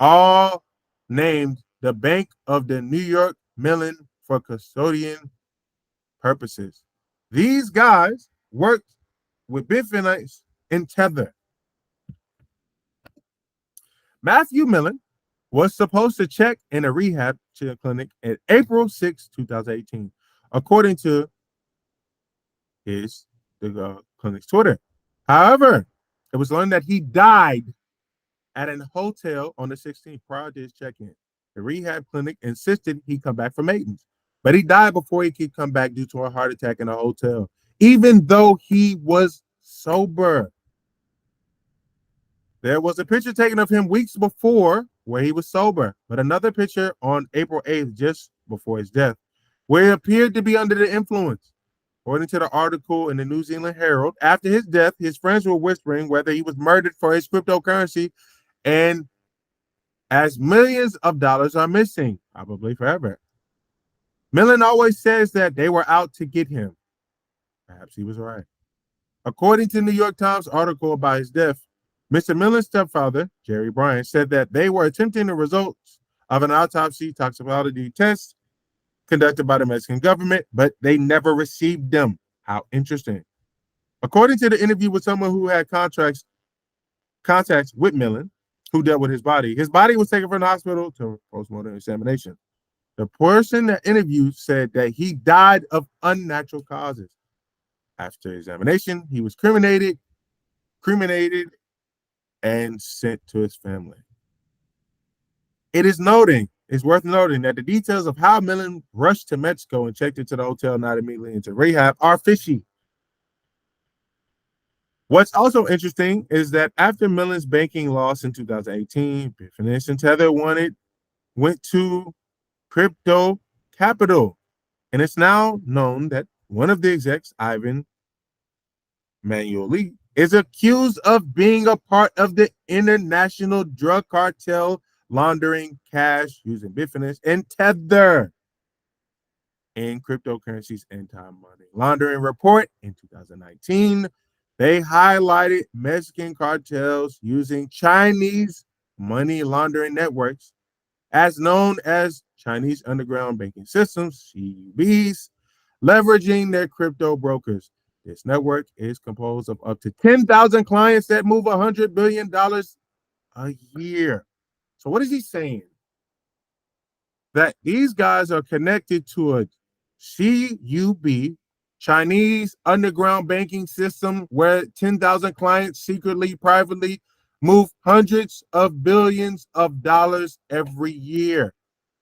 all named the Bank of the New York Mellon for custodian purposes. These guys worked with Bitfinex and Tether. Matthew Mellon was supposed to check in a rehab clinic in April 6, 2018, according to the clinic's Twitter. However, it was learned that he died at a hotel on the 16th prior to his check-in. The rehab clinic insisted he come back for maintenance, but he died before he could come back due to a heart attack in a hotel, even though he was sober. There was a picture taken of him weeks before where he was sober, but another picture on April 8th, just before his death, where he appeared to be under the influence. According to the article in the New Zealand Herald, after his death, his friends were whispering whether he was murdered for his cryptocurrency, and as millions of dollars are missing, probably forever. Millen always says that they were out to get him. Perhaps he was right. According to the New York Times article about his death, Mr. Millen's stepfather, Jerry Bryant, said that they were attempting the results of an autopsy toxicology test conducted by the Mexican government, but they never received them. How interesting. According to the interview with someone who had contacts with Millen, who dealt with his body was taken from the hospital to postmortem examination. The person that interviewed said that he died of unnatural causes. After examination, he was cremated, and sent to his family. It's worth noting that the details of how Millen rushed to Mexico and checked into the hotel, not immediately into rehab, are fishy. What's also interesting is that after Millen's banking loss in 2018, Bitfinex and Tether went to crypto capital. And it's now known that one of the execs, Ivan Manueli, is accused of being a part of the international drug cartel laundering cash using Bitfinex and Tether in cryptocurrencies anti-money laundering report in 2019. They highlighted Mexican cartels using Chinese money laundering networks, as known as Chinese underground banking systems, CUBs, leveraging their crypto brokers. This network is composed of up to 10,000 clients that move $100 billion a year. So what is he saying? That these guys are connected to a CUB, Chinese underground banking system, where 10,000 clients secretly, privately move hundreds of billions of dollars every year.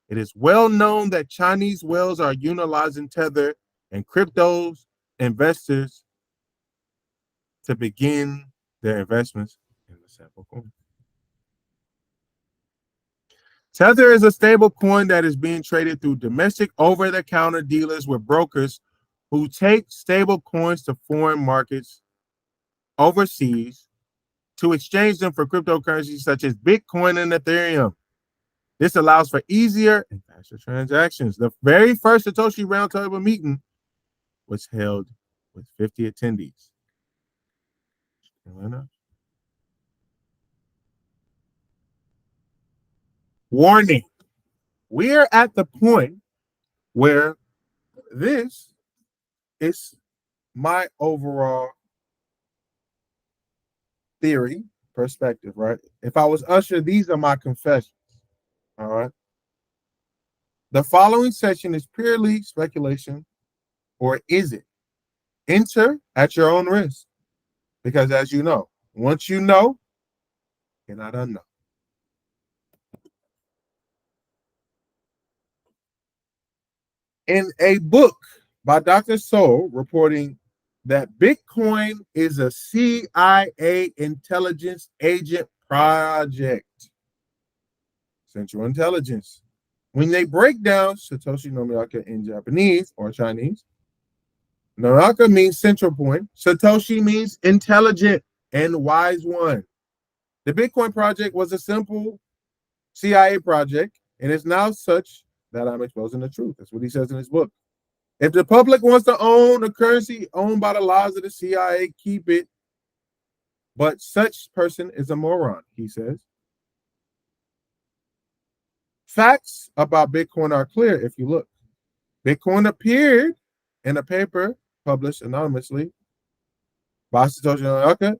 It is well known that Chinese whales are utilizing Tether and cryptos investors to begin their investments in the sample coin. Tether is a stable coin that is being traded through domestic over-the-counter dealers with brokers who take stable coins to foreign markets overseas to exchange them for cryptocurrencies such as Bitcoin and Ethereum. This allows for easier and faster transactions. The very first Satoshi Roundtable meeting was held with 50 attendees. Warning. We're at the point where this is my overall theory perspective, right? If I was Usher, these are my confessions. All right. The following section is purely speculation, or is it? Enter at your own risk. Because as you know, once you know, you're not unknown. In a book by Dr. Soul reporting that Bitcoin is a CIA intelligence agent project. Central Intelligence. When they break down Satoshi Nomiyaka in Japanese or Chinese, Nomiyaka means central point. Satoshi means intelligent and wise one. The Bitcoin project was a simple CIA project, and it's now such that I'm exposing the truth. That's what he says in his book. If the public wants to own a currency owned by the laws of the CIA, keep it. But such person is a moron, he says. Facts about Bitcoin are clear if you look. Bitcoin appeared in a paper published anonymously by Satoshi Nakamoto,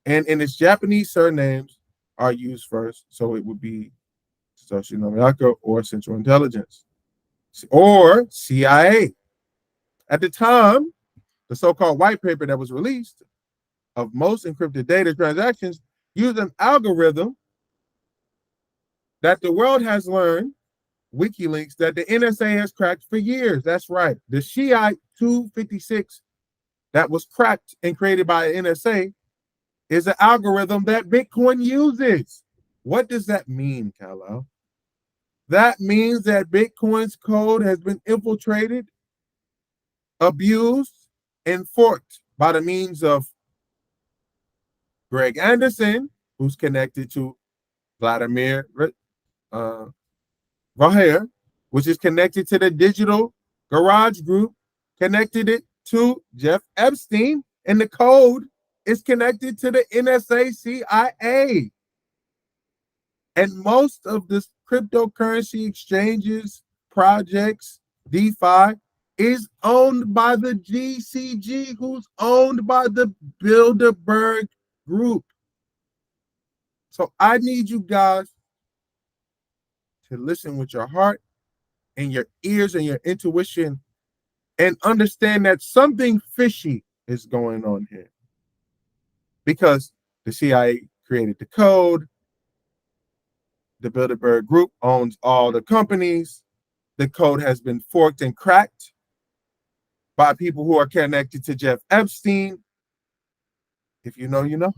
and in its Japanese surnames are used first, so it would be Satoshi Nakamoto or Central Intelligence or CIA. At the time, the so-called white paper that was released of most encrypted data transactions used an algorithm that the world has learned, WikiLeaks, that the NSA has cracked for years. That's right. The Shiite 256 that was cracked and created by the NSA is an algorithm that Bitcoin uses. What does that mean, Kalo? That means that Bitcoin's code has been infiltrated, abused, and forked by the means of Greg Anderson, who's connected to Vladimir uh, Vaher, which is connected to the Digital Garage Group, connected it to Jeff Epstein, and the code is connected to the NSA CIA. And most of the cryptocurrency exchanges, projects, DeFi, is owned by the GCG, who's owned by the Bilderberg Group. So I need you guys to listen with your heart and your ears and your intuition and understand that something fishy is going on here. Because the CIA created the code, the Bilderberg Group owns all the companies, the code has been forked and cracked by people who are connected to Jeff Epstein. If you know, you know.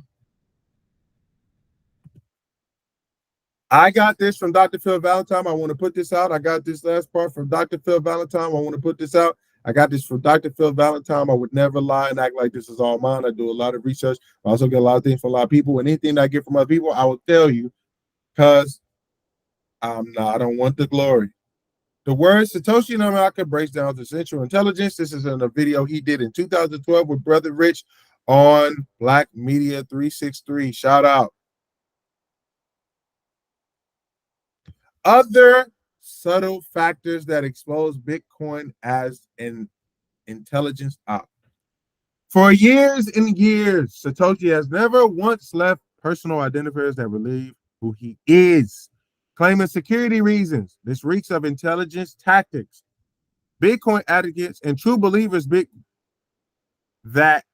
I got this from Dr. Phil Valentine. I want to put this out. I got this last part from Dr. Phil Valentine. I want to put this out. I got this from Dr. Phil Valentine. I would never lie and act like this is all mine. I do a lot of research. I also get a lot of things from a lot of people. And anything that I get from other people, I will tell you because I don't want the glory. The word Satoshi Nakamoto breaks down to central intelligence. This is in a video he did in 2012 with Brother Rich on Black Media 363. Shout out. Other subtle factors that expose Bitcoin as an intelligence op. For years and years, Satoshi has never once left personal identifiers that relieve who he is, claiming security reasons. This reeks of intelligence tactics. Bitcoin advocates and true believers that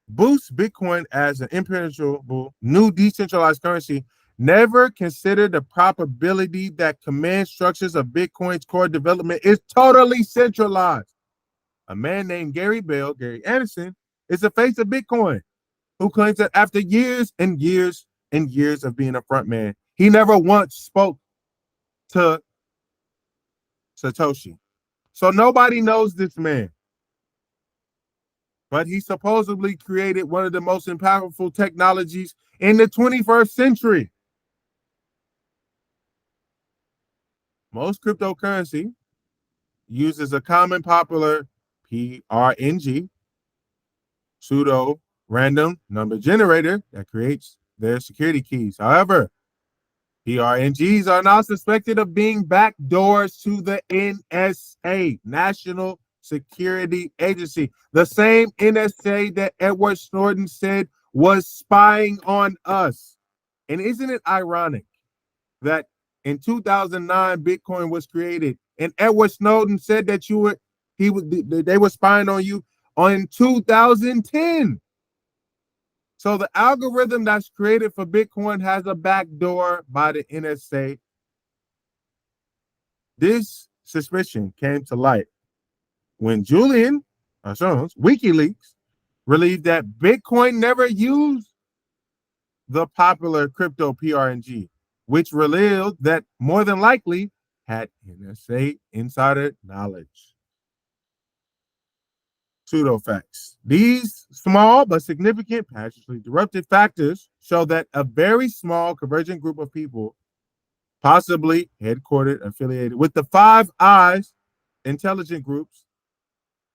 boost Bitcoin as an impenetrable new decentralized currency never consider the probability that command structures of Bitcoin's core development is totally centralized. A man named Gary Anderson, is the face of Bitcoin, who claims that after years and years and years of being a front man, he never once spoke to Satoshi. So nobody knows this man. But he supposedly created one of the most powerful technologies in the 21st century. Most cryptocurrency uses a common popular PRNG, pseudo random number generator that creates their security keys. However, PRNGs are now suspected of being backdoors to the NSA, National Security Agency, the same NSA that Edward Snowden said was spying on us. And isn't it ironic that in 2009 Bitcoin was created and Edward Snowden said that they were spying on you on 2010? So the algorithm that's created for Bitcoin has a backdoor by the NSA. This suspicion came to light when Julian Assange, WikiLeaks, released that Bitcoin never used the popular crypto PRNG, which revealed that more than likely had NSA insider knowledge. Pseudo facts. These small but significant potentially disruptive factors show that a very small convergent group of people, possibly headquartered, affiliated with the Five Eyes intelligent groups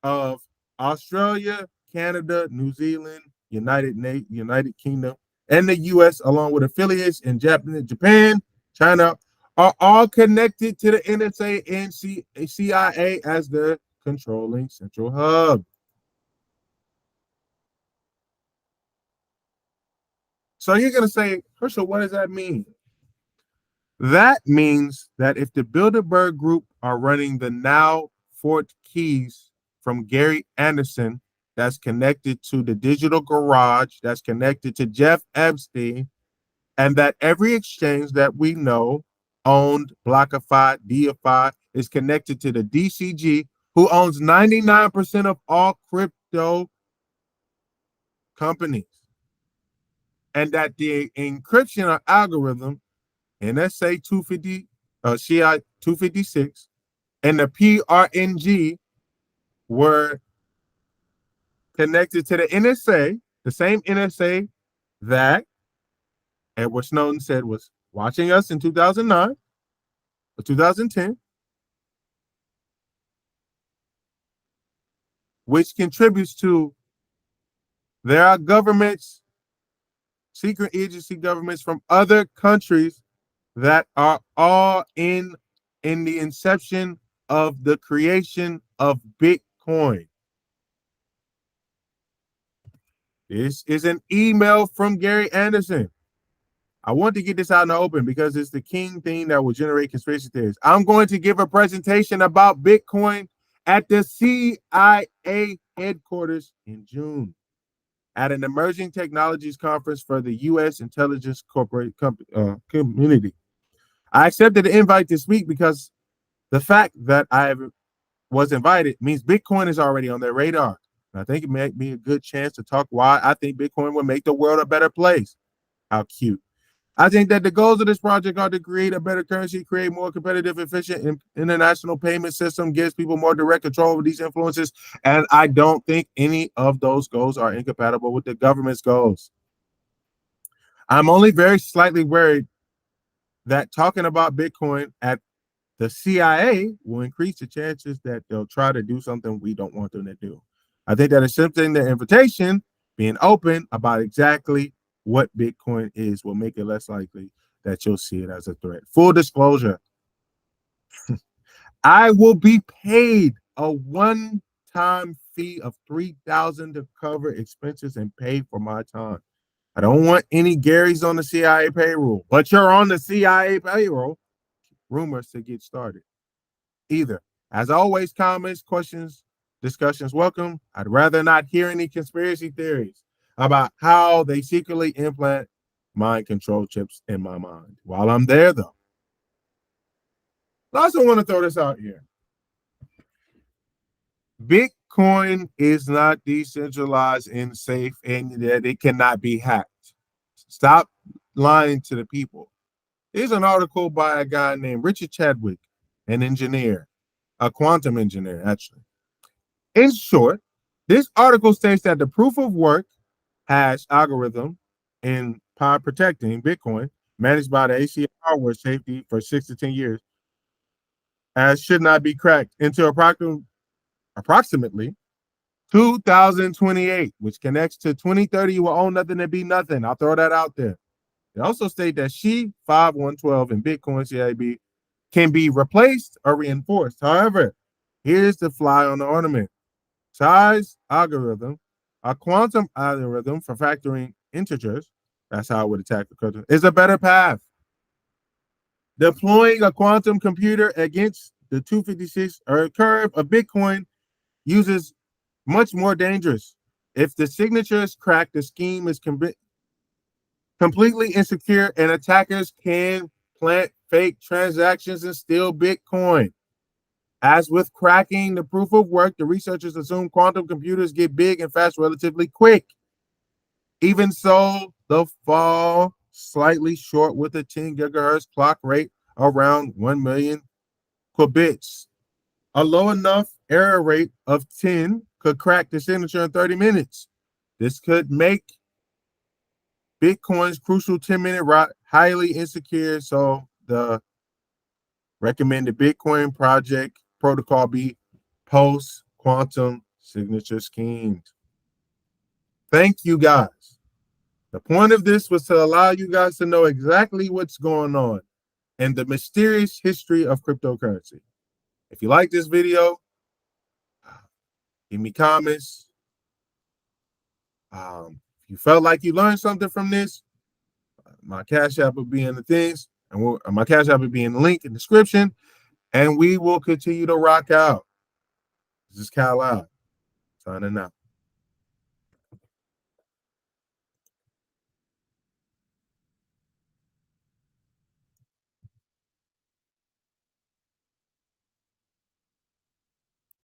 of Australia, Canada, New Zealand, United Kingdom, and the U.S., along with affiliates in Japan, China, are all connected to the NSA and CIA as their controlling central hub. So you're going to say, Herschel, what does that mean? That means that if the Bilderberg Group are running the now forked keys from Gary Anderson, that's connected to the Digital Garage, that's connected to Jeff Epstein, and that every exchange that we know owned, BlockFi, DeFi is connected to the DCG, who owns 99% of all crypto companies. and that the encryption algorithm NSA 250, CI 256, and the PRNG were connected to the NSA, the same NSA that Edward Snowden said was watching us in 2009 or 2010, which contributes to there are governments, secret agency governments from other countries that are all in the inception of the creation of Bitcoin. This is an email from Gary Anderson. I want to get this out in the open because it's the king thing that will generate conspiracy theories. I'm going to give a presentation about Bitcoin at the CIA headquarters in June at an emerging technologies conference for the U.S. intelligence corporate community. I accepted the invite this week because the fact that I was invited means Bitcoin is already on their radar. And I think it may be a good chance to talk why I think Bitcoin will make the world a better place. How cute. I think that the goals of this project are to create a better currency, create more competitive, efficient international payment system, gives people more direct control over these influences. And I don't think any of those goals are incompatible with the government's goals. I'm only very slightly worried that talking about Bitcoin at the CIA will increase the chances that they'll try to do something we don't want them to do. I think that accepting the invitation, being open about exactly what Bitcoin is, will make it less likely that you'll see it as a threat. Full disclosure, I will be paid a one-time fee of $3,000 to cover expenses and pay for my time. I don't want any Garys on the CIA payroll, but you're on the CIA payroll. Rumors to get started. Either. As always, comments, questions, discussions welcome. I'd rather not hear any conspiracy theories about how they secretly implant mind control chips in my mind. While I'm there, though, I also want to throw this out here. Bitcoin is not decentralized and safe, and that it cannot be hacked. Stop lying to the people. Here's an article by a guy named Richard Chadwick, an engineer, a quantum engineer, actually. In short, this article states that the proof of work hash algorithm in protecting Bitcoin, managed by the ACL hardware safety for 6 to 10 years, as should not be cracked until approximately 2028, which connects to 2030. You will own nothing and be nothing. I'll throw that out there. They also state that SHA-5112 in Bitcoin CIB can be replaced or reinforced. However, here's the fly on the ornament. Size algorithm, a quantum algorithm for factoring integers, that's how it would attack the crypto, is a better path. Deploying a quantum computer against the 256 or curve of Bitcoin uses much more dangerous. If the signature is cracked, the scheme is completely insecure, and attackers can plant fake transactions and steal Bitcoin. As with cracking the proof of work, the researchers assume quantum computers get big and fast relatively quick. Even so, they'll fall slightly short with a 10 gigahertz clock rate around 1 million qubits. A low enough error rate of 10 could crack the signature in 30 minutes. This could make Bitcoin's crucial 10-minute highly insecure, so the recommended Bitcoin project protocol be post-quantum signature schemes. Thank you, guys. The point of this was to allow you guys to know exactly what's going on and the mysterious history of cryptocurrency. If you like this video, give me comments. If you felt like you learned something from this, my Cash App will be in the things, and my Cash App will be in the link in the description, and we will continue to rock out. This is Kyle Loud, signing out.